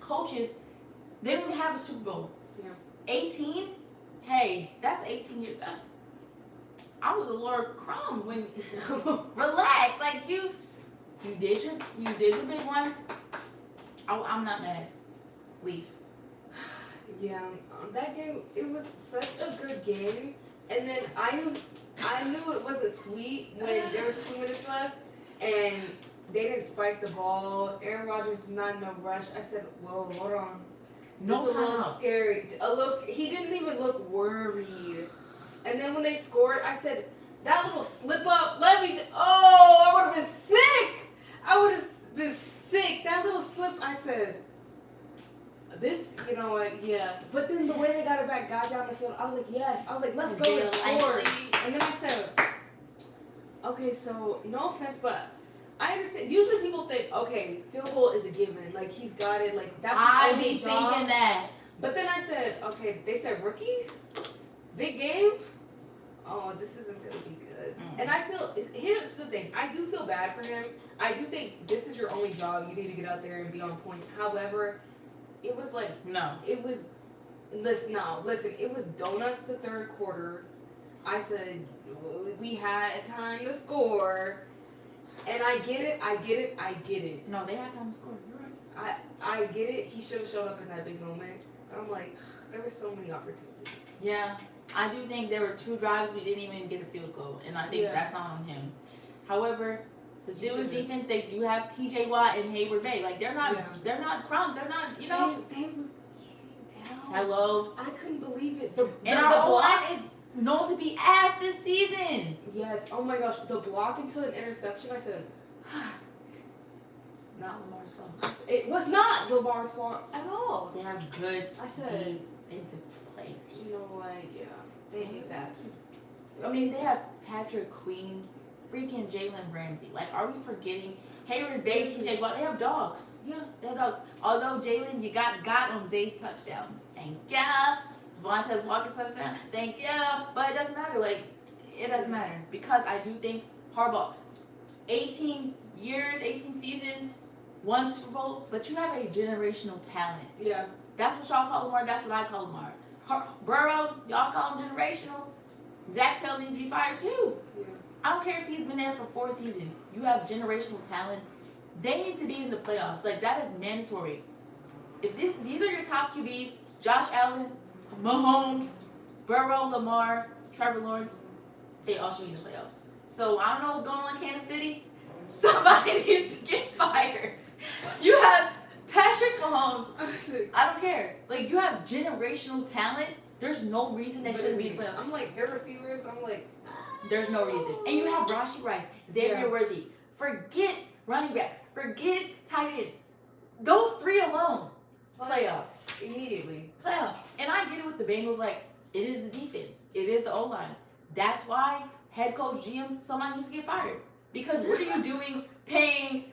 coaches. They don't even have a Super Bowl. Yeah. 18. Hey, that's 18 years. I was a Lord Crumb when. Relax, like you did your big one. I'm not mad. Leave. Yeah, that game, it was such a good game, and then I knew it wasn't sweet when there was 2 minutes left, and they didn't spike the ball. Aaron Rodgers was not in a rush. I said, whoa, hold on. No time. A little scary. He didn't even look worried. And then when they scored, I said, that little slip up, I would have been sick. That little slip, I said, this, you know what, yeah. But then the way they got it back, got down the field, I was like, yes. I was like, let's go and score. And then I said, okay, so no offense, but I understand. Usually people think, okay, field goal is a given. Like, he's got it. Like, that's his only job. Thinking that. But then I said, okay, they said rookie? Big game? Oh, this isn't going to be good. And I feel, here's the thing. I do feel bad for him. I do think this is your only job. You need to get out there and be on point. However, it was like, listen, it was donuts the third quarter. I said, we had time to score. And I get it. No, they had time to score. You're right. I get it. He should have showed up in that big moment. But I'm like, there were so many opportunities. Yeah, I do think there were 2 drives we didn't even get a field goal, and I think that's not on him. However, the Steelers defense, they do have T.J. Watt and Hayward Bay. Like, they're not crumbs. They're not, you know. They were down. Hello. I couldn't believe it. And our O-line is known to be ass this season. Yes. Oh my gosh. The block into an interception, I said, not Lamar's fault. It was not Lamar's fault at all. They have good defensive players. You know what? Yeah. They hate that. I mean, they have Patrick Queen, freaking Jalen Ramsey. Like, are we forgetting Hayward Bay, TJ Watt? They have dogs. Yeah. They have dogs. Although Jalen, you got on Zay's touchdown. Thank ya. Vontaze Walker's touchdown. Thank you. But it doesn't matter. Like, it doesn't matter. Because I do think Harbaugh, 18 years, 18 seasons, 1 Super Bowl, but you have a generational talent. Yeah. That's what y'all call Lamar. That's what I call Lamar. Burrow, y'all call him generational. Zach Taylor needs to be fired too. Yeah. I don't care if he's been there for 4 seasons. You have generational talents. They need to be in the playoffs. Like, that is mandatory. If these are your top QBs, Josh Allen, Mahomes, Burrow, Lamar, Trevor Lawrence, they all should be in the playoffs. So I don't know what's going on in Kansas City. Somebody needs to get fired. You have Patrick Mahomes. I don't care. Like, you have generational talent. There's no reason they shouldn't be in the playoffs. I'm like, their receivers, I'm like, there's no reason. And you have Rashee Rice, Xavier Worthy. Forget running backs. Forget tight ends. Those 3 alone. Playoffs. Immediately. Playoffs. And I get it with the Bengals. Like, it is the defense. It is the O-line. That's why head coach GM, somebody needs to get fired. Because what are you doing paying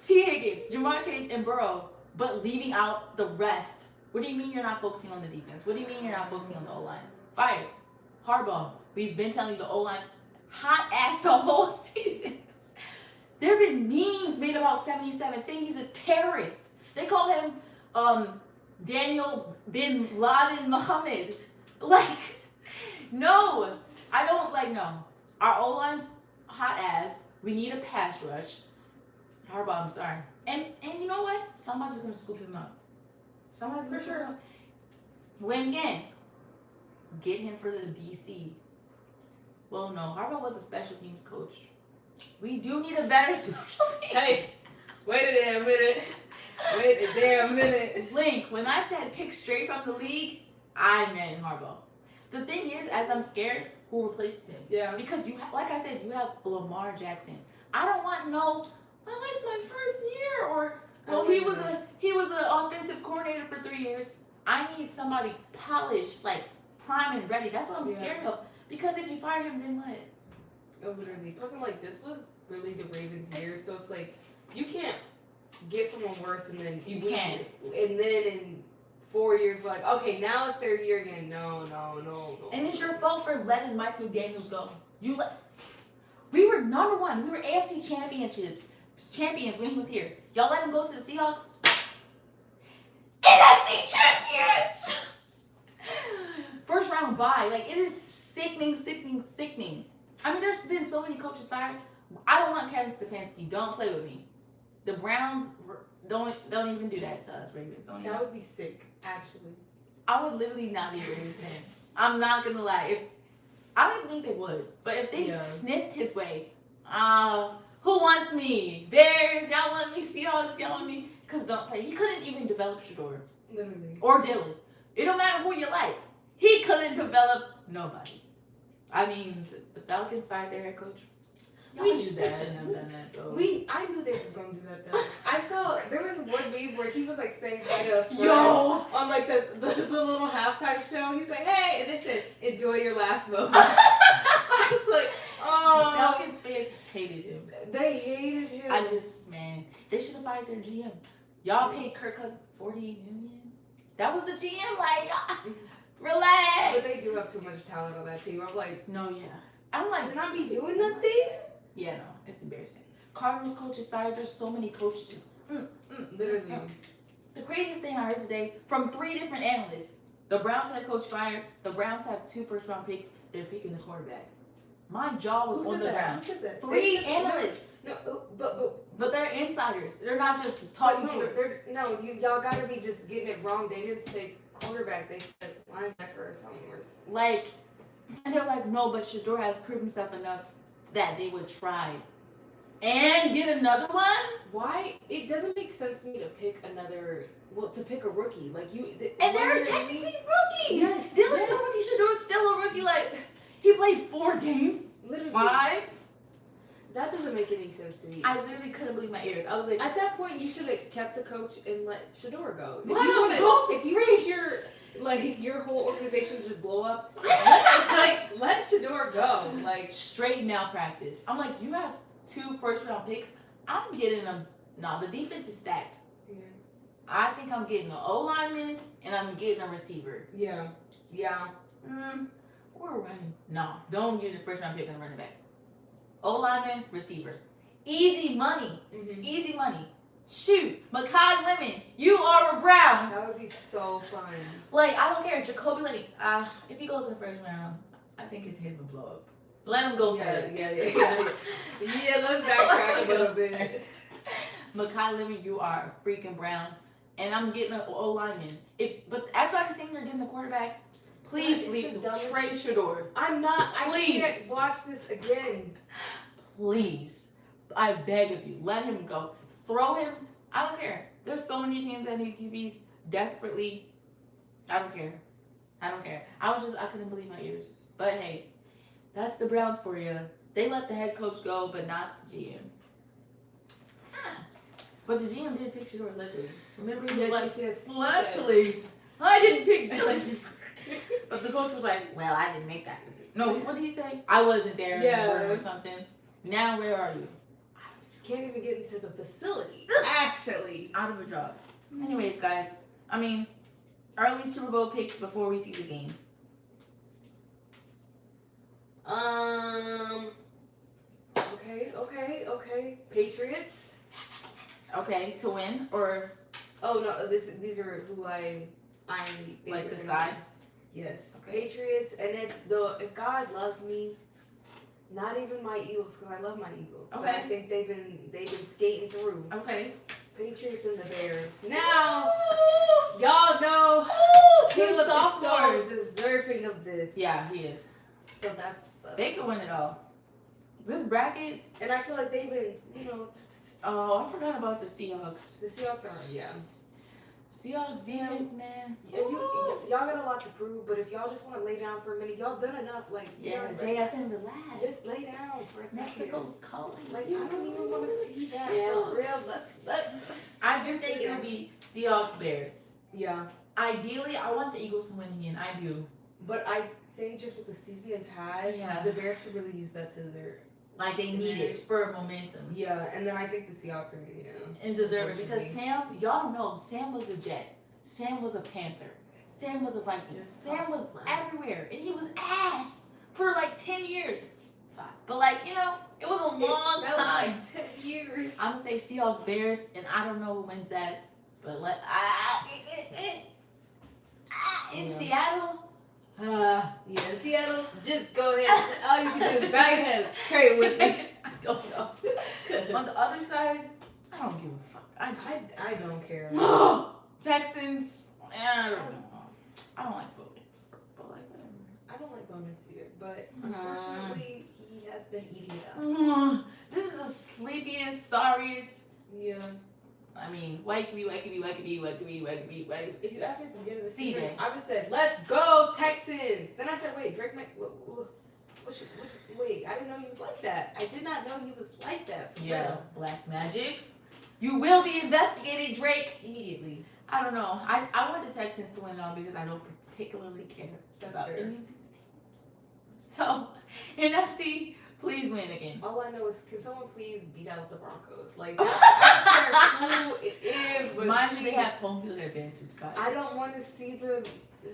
T. Higgins, Jamar Chase, and Burrow, but leaving out the rest? What do you mean you're not focusing on the defense? What do you mean you're not focusing on the O-line? Fired. Harbaugh. We've been telling you the O-line's hot ass the whole season. There have been memes made about 77 saying he's a terrorist. They call him Daniel bin Laden Muhammad. Like, no. I don't, like, no. Our O-line's hot ass. We need a pass rush. Harbaugh, I'm sorry. And you know what? Somebody's going to scoop him up. Somebody's going to scoop him up. When again, get him for the DC. Well, no. Harbaugh was a special teams coach. We do need a better special team. Hey, wait a damn minute. Wait a damn minute. Link, when I said pick straight from the league, I meant Harbaugh. The thing is, as I'm scared, who replaces him? Yeah. Because you, like I said, you have Lamar Jackson. I don't want no. Well, it's my first year, or well, he was an offensive coordinator for 3 years. I need somebody polished, like prime and ready. That's what I'm scared of. Because if you fire him, then what? Oh, literally. Plus, I'm like, this was really the Ravens' year, so it's like you can't get someone worse and then you can't. And then in 4 years, we're like, okay, now it's their year again. No. And it's your fault for letting Mike McDaniels go. We were number 1. We were AFC champions when he was here. Y'all let him go to the Seahawks? NFC champions! First round bye. Like, it is sickening. I mean, there's been so many coaches fired. I don't want Kevin Stefanski. Don't play with me. The Browns don't even do that to us, Ravens. That would be sick, actually. I would literally not be a Ravens fan. I'm not gonna lie. I don't even think they would. But if they sniffed his way, who wants me? Bears, y'all want me? Seahawks, y'all want me? Because don't play. He couldn't even develop Shador. Literally. Or Dylan. It don't matter who you like. He couldn't develop nobody. I mean, the Falcons fired their head coach. We shouldn't have done that though. I knew they was gonna do that though. I saw there was one meme meme where he was like saying hi to a friend Yo! on like the little halftime show. He's like, hey, and they said, enjoy your last moment. I was like, oh. Falcons fans hated him. They hated him. Man, they should have fired their GM. Y'all paid Curt Cignetti $48 million. That was the GM. Like, relax. But they do have too much talent on that team. I'm like, no, yeah. I'm like, to not be doing nothing? Yeah, no, it's embarrassing. Cardinals coaches fired. There's so many coaches. Literally. The craziest thing I heard today from 3 different analysts: the Browns head coach fired. The Browns have 2 first-round picks. They're picking the quarterback. My jaw was on the ground. Who said that? 3 analysts. No, but they're insiders. They're not just talking. Y'all gotta be just getting it wrong. They didn't say quarterback. They said linebacker or something. Like, and they're like, no, but Shador has proved himself enough that they would try and get another one. Why? It doesn't make sense to me to pick another. Well, to pick a rookie like you. And they're technically rookies. Yes. Dylan Tony Shador's still a rookie. Like, he played 4 games. Literally 5. That doesn't make any sense to me. I literally couldn't believe my ears. I was like, at that point, you should have kept the coach and let Shador go. Let him go. If you want your whole organization to just blow up, let Shador go. Like, straight malpractice. I'm like, you have 2 first-round picks. I'm getting them. No, the defense is stacked. Yeah. I think I'm getting an O-lineman and I'm getting a receiver. Yeah. We're running. No, don't use your first-round pick on running back. O-lineman, receiver. Easy money. Mm-hmm. Easy money. Shoot. Makai Lemon, you are a Brown. That would be so fun. Like, I don't care. Jacoby Lenny. If he goes in the first round, I think his head will blow up. Let him go. Yeah, let's backtrack a little bit. Makai Lemon, you are a freaking Brown. And I'm getting an O-lineman. But after I see you're getting the quarterback, please trade Shador. I can't watch this again. Please. I beg of you. Let him go. Throw him. I don't care. There's so many teams that need QBs desperately. I don't care. I couldn't believe my ears. But hey, that's the Browns for you. They let the head coach go, but not the GM. But the GM did pick Shador allegedly. Remember, he was well, actually, I didn't pick Dylan. But the coach was like, well, I didn't make that decision. No, what did he say? I wasn't there or something. Now, where are you? Can't even get into the facility. Actually. Out of a job. Anyways, guys, early Super Bowl picks before we see the games. Okay. Patriots. Okay, to win or? Oh no, these are who I like the sides. Yes, okay. Patriots, and if God loves me, not even my Eagles, because I love my Eagles. Okay. But I think they've been skating through. Okay. Patriots and the Bears. Now, y'all know Philip is so deserving of this. Yeah, he is. So that's they could win it all. This bracket, and I feel like they've been, Oh, I forgot about the Seahawks. The Seahawks are, Seahawks defense, man. Y'all got a lot to prove, but if y'all just want to lay down for a minute, y'all done enough. Like, JSN, relax. Just lay down for a second. Mexico's calling. Like, I don't even want to see that for real. I do think it'll be Seahawks Bears. Yeah. Ideally, I want the Eagles to win again. I do. But I think just with the season they've had, the Bears could really use that to their. Like they need it for momentum. Yeah, and then I think the Seahawks are and deserve it because Sam, y'all don't know, Sam was a Jet, Sam was a Panther, Sam was a Viking, Sam was everywhere, and he was ass for like 10 years. But it was a long time. Like 10 years. I'm gonna say Seahawks Bears, and I don't know who wins that, but in Seattle. In Seattle, just go ahead. All you can do is bow your head, pray with me. I don't know. On the other side, I don't give a fuck. I don't care. Texans, I don't know. I don't like Bowens, but whatever. I don't like Bowens either, but unfortunately, he has been eating it up. This is the sleepiest, sorriest. Yeah. Wake me. If you asked me at the beginning of the season, CJ, I would have said, let's go, Texans. Then I said, wait, Drake wait, I didn't know he was like that. I did not know he was like that. Yeah, Black Magic. You will be investigated, Drake, immediately. I don't know. I want the Texans to win it all because I don't particularly care about any of these teams. So, NFC, please win again. All I know is, can someone please beat out the Broncos? Like, I don't care who it is, but mind you, they have home field advantage, guys. I don't want to see them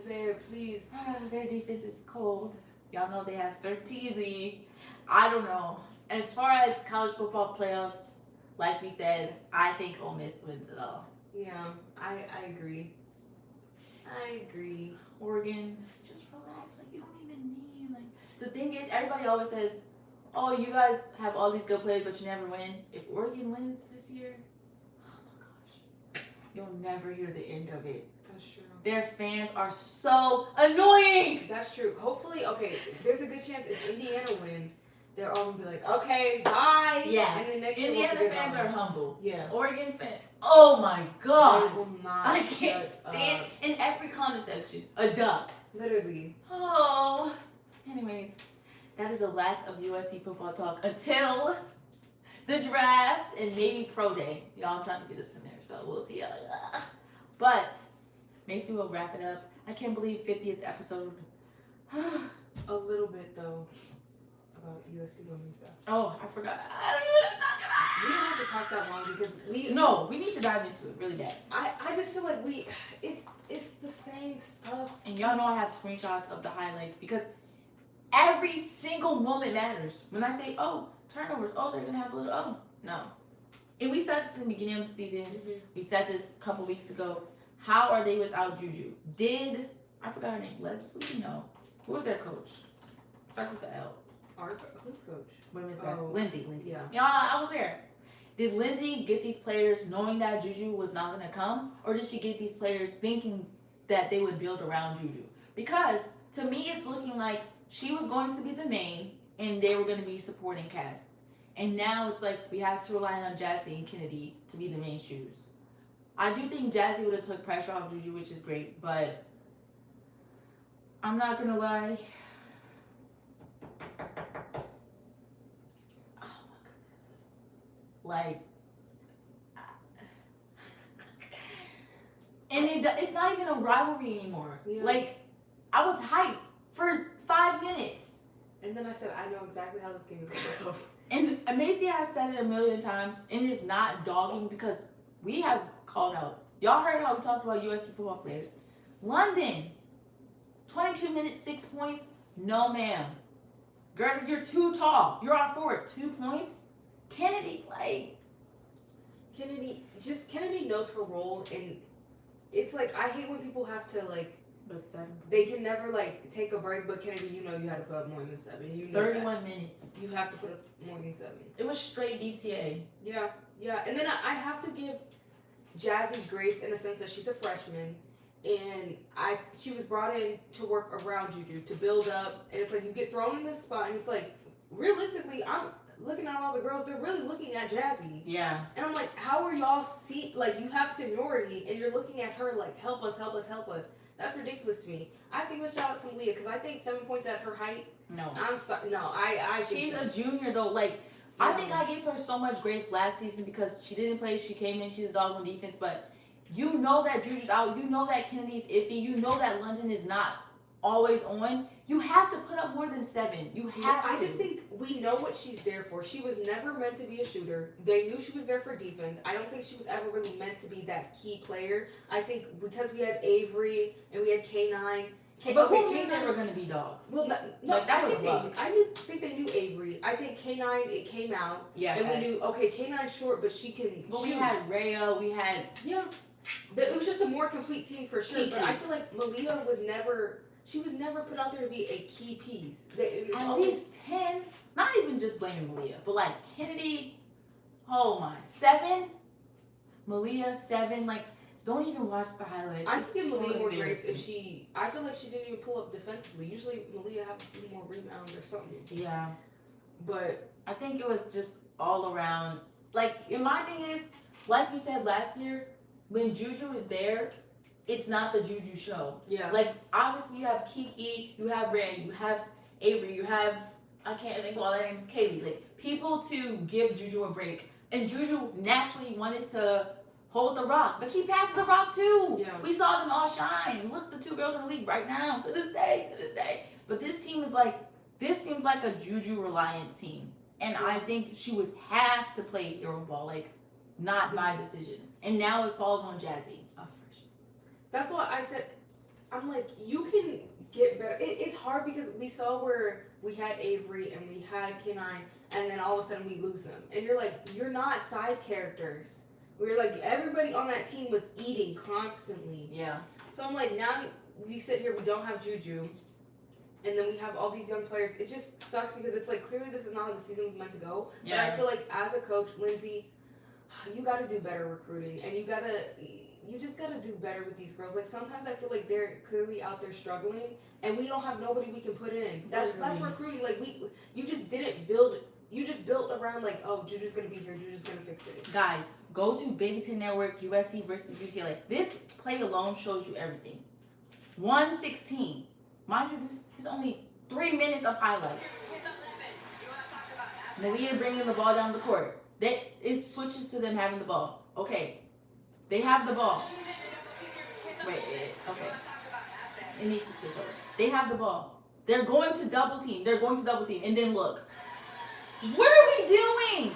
there, please. Their defense is cold. Y'all know they have Sir Teasy. I don't know. As far as college football playoffs, like we said, I think Ole Miss wins it all. Yeah, I agree. I agree. Oregon, just relax. Like, you don't even need, like, the thing is, everybody always says, oh, you guys have all these good players, but you never win. If Oregon wins this year, oh my gosh, you'll never hear the end of it. That's true. Their fans are so annoying. That's true. Hopefully, okay, there's a good chance if Indiana wins, they're all gonna be like, okay, bye. Yeah. And then next year Indiana we'll fans are humble. Yeah. Oregon fans, oh my god. They will not I can't shut stand up. in every comment section a duck. Literally. Oh. Anyways, that is the last of USC football talk until the draft and maybe pro day. Y'all, I'm trying to get us in there, so we'll see. But Macy will wrap it up. I can't believe 50th episode. A little bit though about USC women's basketball. Oh, I forgot. I don't even want to talk about it. We don't have to talk that long because we need to dive into it really bad. I just feel like it's the same stuff. And y'all know I have screenshots of the highlights because every single moment matters. When I say, oh, turnovers, oh, they're gonna have a little, oh, no. And we said this in the beginning of the season. Mm-hmm. We said this a couple weeks ago. How are they without Juju? I forgot her name, Leslie? No. Who was their coach? Starts with the L. Who's coach? Women's basketball. Lindsay. Yeah. Yeah, I was there. Did Lindsay get these players knowing that Juju was not going to come? Or did she get these players thinking that they would build around Juju? Because to me, it's looking like she was going to be the main and they were going to be supporting cast. And now it's like we have to rely on Jazzy and Kennedy to be the main shoes. I do think Jazzy would have took pressure off Juju, which is great, but I'm not going to lie. Oh my goodness. Like, and it's not even a rivalry anymore. Yeah. Like, I was hyped for 5 minutes. And then I said, I know exactly how this game is gonna go. And Macy has said it a million times, and it's not dogging because we have called out. Y'all heard how we talked about USC football players. London, 22 minutes, 6 points. No, ma'am. Girl, you're too tall. You're on forward. 2 points. Kennedy, like. Kennedy knows her role, and it's like, I hate when people have to, like, But 7 points. they can never, like, take a break, but Kennedy, you know you had to put up more than 7. You know 31 minutes. that. You have to put up more than 7. It was straight BTA. Yeah. And then I have to give Jazzy grace in the sense that she's a freshman, and she was brought in to work around Juju, to build up, and it's like you get thrown in this spot, and it's like, realistically, I'm looking at all the girls, they're really looking at Jazzy. Yeah. And I'm like, how are y'all like, you have seniority, and you're looking at her like, help us. That's ridiculous to me. I have to give a shout out to Malia, because I think 7 points at her height, No. I She's think a junior, though. Like, I think I gave her so much grace last season because she didn't play. She came in. She's a dog on defense. But you know that Juju's out. You know that Kennedy's iffy. You know that London is not always on. You have to put up more than 7. You have to. I just think we know what she's there for. She was never meant to be a shooter. They knew she was there for defense. I don't think she was ever really meant to be that key player. I think because we had Avery and we had K9. But who knew they were going to be dogs? Well, I think they knew Avery. I think K9, it came out. Yeah. And we knew, okay, K9's short, but she can But shoot. we had Rhea. We had... Yeah. It was just a more complete team for sure. Key. But I feel like Malia was never put out there to be a key piece. At least 10. Not even just blaming Malia, but like Kennedy, oh my, 7. Malia, 7. Like, don't even watch the highlights. I'd give Malia more grace if I feel like she didn't even pull up defensively. Usually Malia has a few more rebounds or something. Yeah. But I think it was just all around. Like, my thing is, like we said last year, when Juju is there, it's not the Juju show. yeah. Like, obviously you have Kiki, you have Ray, you have Avery, you have, I can't think of all their names, Kaylee. Like, people to give Juju a break. And Juju naturally wanted to hold the rock, but she passed the rock too. Yeah. We saw them all shine. Look, the 2 girls in the league right now, to this day. But this team is like, this seems like a Juju reliant team. And I think she would have to play hero ball, like, not my decision. And now it falls on Jazzy. That's why I said, I'm like, you can get better. It's hard because we saw where we had Avery and we had K9, and then all of a sudden we lose them. And you're like, you're not side characters. We were like, everybody on that team was eating constantly. Yeah. So I'm like, now we sit here, we don't have Juju, and then we have all these young players. It just sucks because it's like, clearly this is not how the season was meant to go. Yeah. But I feel like as a coach, Lindsay, you got to do better recruiting, and you just got to do better with these girls. Like, sometimes I feel like they're clearly out there struggling, and we don't have nobody we can put in. That's recruiting. Like, you just didn't build. You just built around, like, oh, Juju's going to be here. Juju's going to fix it. Guys, go to Babyton Network, USC versus UCLA. This play alone shows you everything. 116. Mind you, this is only 3 minutes of highlights. Malia bringing the ball down the court. It switches to them having the ball. Okay. They have the ball. Wait, okay. It needs to switch over. They have the ball. They're going to double team. And then look. What are we doing?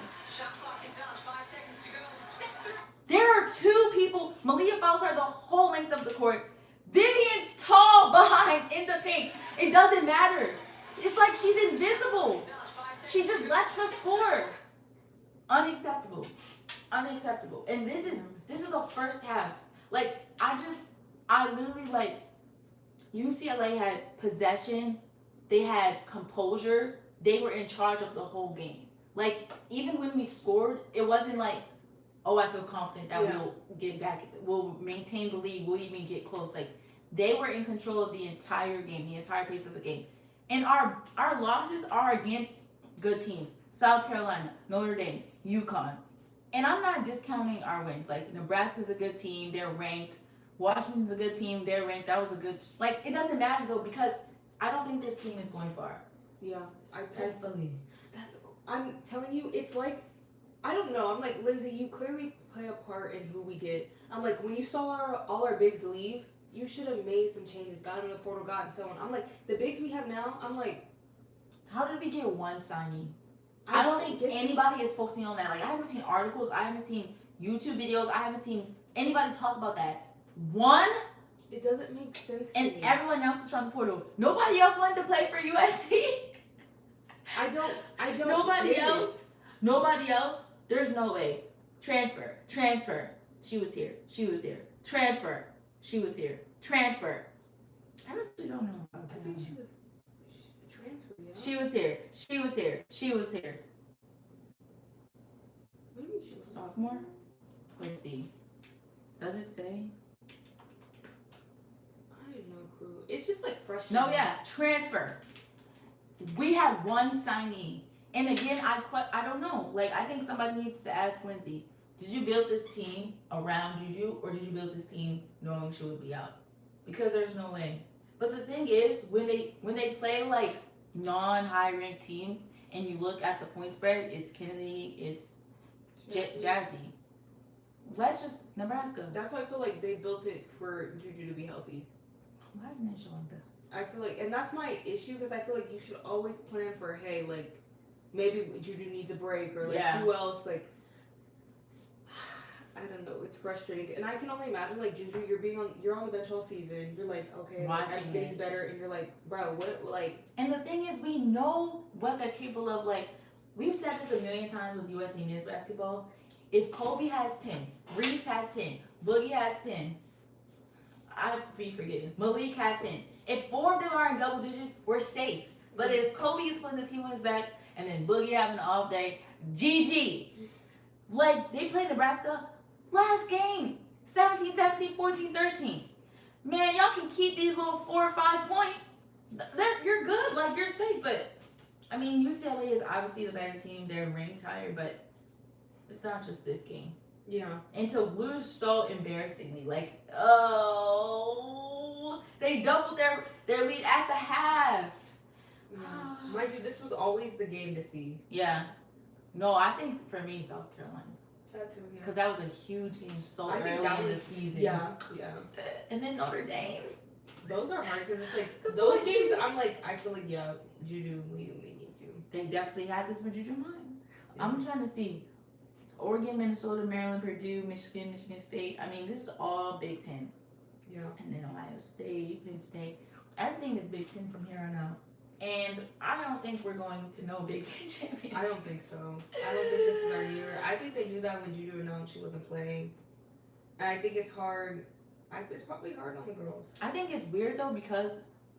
There are 2 people. Malia follows her the whole length of the court. Vivian's tall behind in the paint. It doesn't matter. It's like she's invisible. She just lets her score. Unacceptable. And this is a first half. Like, I literally, like, UCLA had possession. They had composure. They were in charge of the whole game. Like, even when we scored, it wasn't like, oh, I feel confident that we'll get back. We'll maintain the lead. We'll even get close. Like, they were in control of the entire game, the entire pace of the game. And our losses are against good teams. South Carolina, Notre Dame, UConn. And I'm not discounting our wins. Like, Nebraska's a good team. They're ranked. Washington's a good team. They're ranked. That was a good... Like, it doesn't matter, though, because I don't think this team is going far. Yeah. I'm telling you, it's like... I don't know. I'm like, Lindsay, you clearly play a part in who we get. I'm like, when you saw all our bigs leave, you should have made some changes, gotten in the portal, gotten so on. I'm like, the bigs we have now, I'm like... How did we get one signing? I don't think anybody is focusing on that. Like, I haven't seen articles. I haven't seen YouTube videos. I haven't seen anybody talk about that. One? It doesn't make sense to and me. Everyone else is from the portal. Nobody else wanted to play for USC. I don't. Nobody else. There's no way. Transfer. She was here. Transfer. She was here. Transfer. I actually don't know. I think she was transferred. Yeah. She was here. Maybe she was sophomore. Let's see. Does it say? I have no clue. It's just like freshman. No, yeah, transfer. We had one signee, and again, I don't know. Like, I think somebody needs to ask Lindsay. Did you build this team around Juju, or did you build this team knowing she would be out? Because there's no way. But the thing is, when they play like non-high ranked teams, and you look at the point spread, it's Kennedy, it's Jazzy. Let's just Nebraska. That's why I feel like they built it for Juju to be healthy. Why isn't it showing that? I feel like, and that's my issue, because I feel like you should always plan for, hey, like, maybe Juju needs a break, or like who else, like, I don't know, it's frustrating. And I can only imagine, like, Juju, you're on the bench all season, you're like, okay, like, I'm getting better, and you're like, bro, what, like. And the thing is, we know what they're capable of. Like, we've said this a million times with USC men's basketball. If Kobe has 10, Reese has 10, Boogie has 10, I'd be forgetting, Malik has 10. If 4 of them are in double digits, we're safe. But if Kobe is putting the team wins back, and then Boogie having an off day, GG. Like, they played Nebraska last game, 17-17, 14-13. Man, y'all can keep these little 4 or 5 points. You're good, like, you're safe. But, I mean, UCLA is obviously the better team. They're ranked higher, but it's not just this game. Yeah. And to lose so embarrassingly, like, oh, they doubled their lead at the half. Yeah. Mind you, this was always the game to see. Yeah. No, I think for me, South Carolina. That too, yeah. Because that was a huge game so I think early that in the was- season. Yeah. And then Notre Dame. Those are hard because it's like The those boys games. just- I'm like, I feel like Juju, we need you. They definitely had this with Juju Mine. I'm trying to see. It's Oregon, Minnesota, Maryland, Purdue, Michigan, Michigan State. I mean, this is all Big Ten. Yeah. And then Ohio State, Penn State. Everything is Big Ten from here on out. And I don't think we're going to know Big Ten championship. I don't think so. I don't think this is our year. I think they knew that when Juju announced she wasn't playing. And I think it's hard. It's probably hard on the girls. I think it's weird though because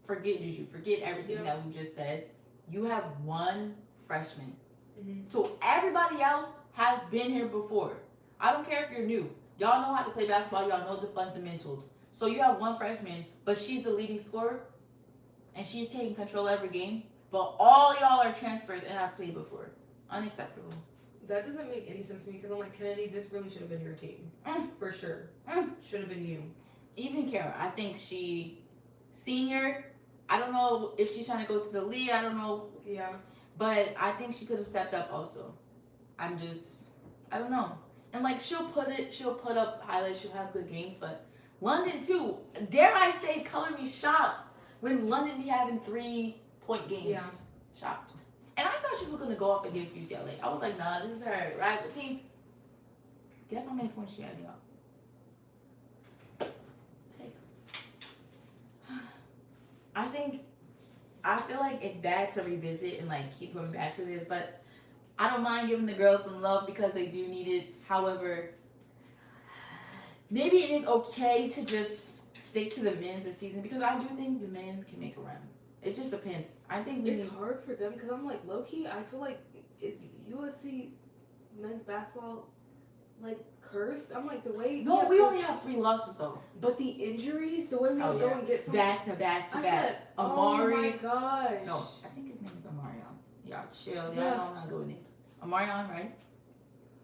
forget Juju, forget everything Yeah. that we just said. You have one freshman. Mm-hmm. So everybody else has been here before. I don't care if you're new. Y'all know how to play basketball. Y'all know the fundamentals. So you have one freshman, but she's the leading scorer, and she's taking control every game. But all y'all are transfers and have played before. Unacceptable. That doesn't make any sense to me because I'm like, Kennedy, this really should have been your team. For sure. Should have been you. Even Kara, I think she, senior, I don't know if she's trying to go to the league. I don't know. Yeah. But I think she could have stepped up also. I don't know. And like she'll put up highlights, she'll have good games, but London too, dare I say, color me shocked when London be having 3-point games. Yeah. Shocked. And I thought she was gonna go off against UCLA. I was like, nah, this is her rival team. Guess how many points she had, y'all? 6. I feel like it's bad to revisit and like keep going back to this, but I don't mind giving the girls some love because they do need it. However, maybe it is okay to just stick to the men's this season because I do think the men can make a run. It just depends. I think It's hard for them because I'm like, low key, I feel like, is USC men's basketball like cursed? I'm like, the way. No, we only have 3 losses though. But the injuries, the way we would go and get some. Back to back to I back. said, Amari. oh my gosh. No, I think his name is Omarion. Y'all chill. Y'all Yeah. know I'm not good with names. Omarion, right?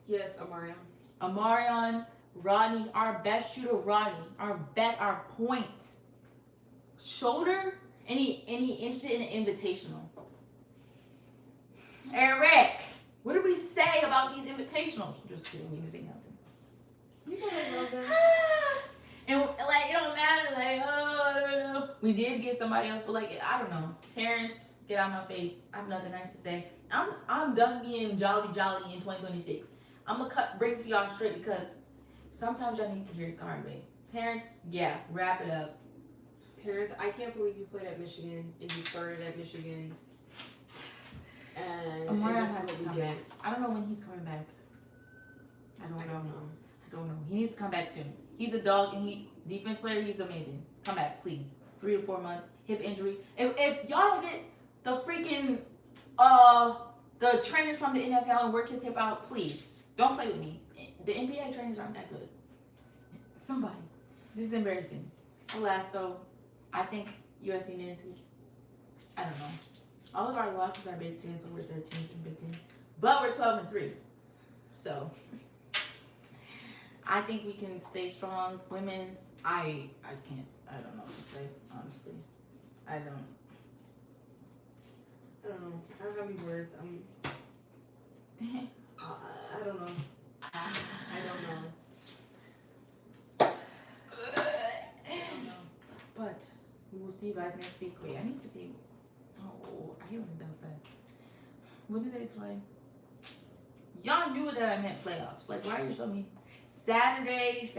Yes, Amarion. Omarion, Rodney, our best shooter, Rodney, our point shoulder, and he interested in an invitational. Eric, what do we say about these invitationals? Just kidding, we can say nothing. You know I love them. And like it don't matter, like I don't know. We did get somebody else, but like I don't know. Terrence, get out of my face. I have nothing nice to say. I'm done being jolly in 2026. I'm gonna bring it to y'all straight because sometimes y'all need to hear it the hard way. Terrence, yeah, wrap it up. Terrence, I can't believe you played at Michigan and you started at Michigan. And Omarion this is has what to we come get. back. I don't know when he's coming back. I don't know. He needs to come back soon. He's a dog and defense player. He's amazing. Come back, please. 3 to 4 months. Hip injury. If y'all don't get the freaking the trainers from the NFL and work his hip out, please don't play with me. The NBA trainers aren't that good. Somebody. This is embarrassing. Alas, though, I think USC men's. I don't know. All of our losses are Big Ten, so we're 13th in Big Ten, but we're 12-3. So I think we can stay strong. Women's, I can't. I don't know what to say. Honestly, I don't know. I don't have any words. I don't know. I don't know. But we will see you guys next week. Wait, I need to see. Oh, I hate when it does that. When did they play? Y'all knew that I meant playoffs. Like, why are you showing me? Saturday.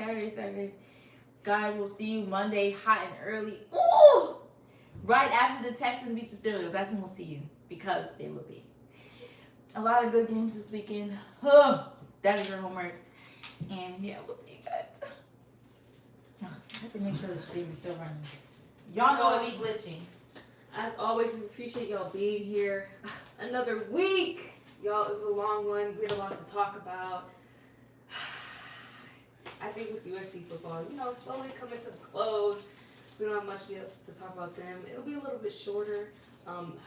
Guys, we'll see you Monday, hot and early. Ooh! Right after the Texans beat the Steelers. That's when we'll see you. Because they will be. A lot of good games this weekend. That is your homework. And yeah, we'll see you guys. I have to make sure the stream is still running. Y'all know it be glitching. As always, we appreciate y'all being here. Another week. Y'all, it was a long one. We had a lot to talk about. I think with USC football, slowly coming to the close. We don't have much to talk about them. It'll be a little bit shorter.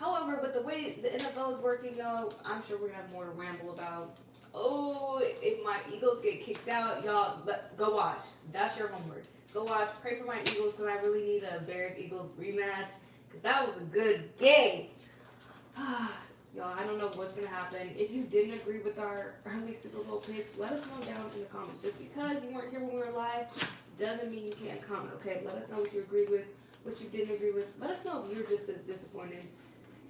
However, with the way the NFL is working, y'all, I'm sure we're going to have more to ramble about. Oh, if my Eagles get kicked out, y'all, go watch. That's your homework. Go watch. Pray for my Eagles because I really need a Bears-Eagles rematch. Because that was a good game. Y'all, I don't know what's gonna happen. If you didn't agree with our early Super Bowl picks, let us know down in the comments. Just because you weren't here when we were live doesn't mean you can't comment, okay? Let us know what you agreed with, what you didn't agree with. Let us know if you're just as disappointed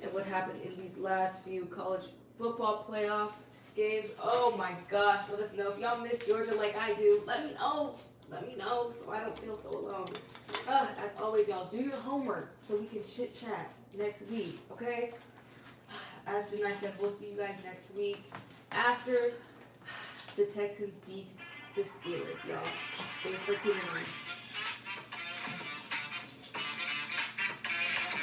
in what happened in these last few college football playoff games. Oh my gosh, let us know. If y'all miss Georgia like I do, let me know. Let me know so I don't feel so alone. As always, y'all, do your homework so we can chit chat next week, okay? As Janai said, we'll see you guys next week after the Texans beat the Steelers, y'all. Thanks for tuning in.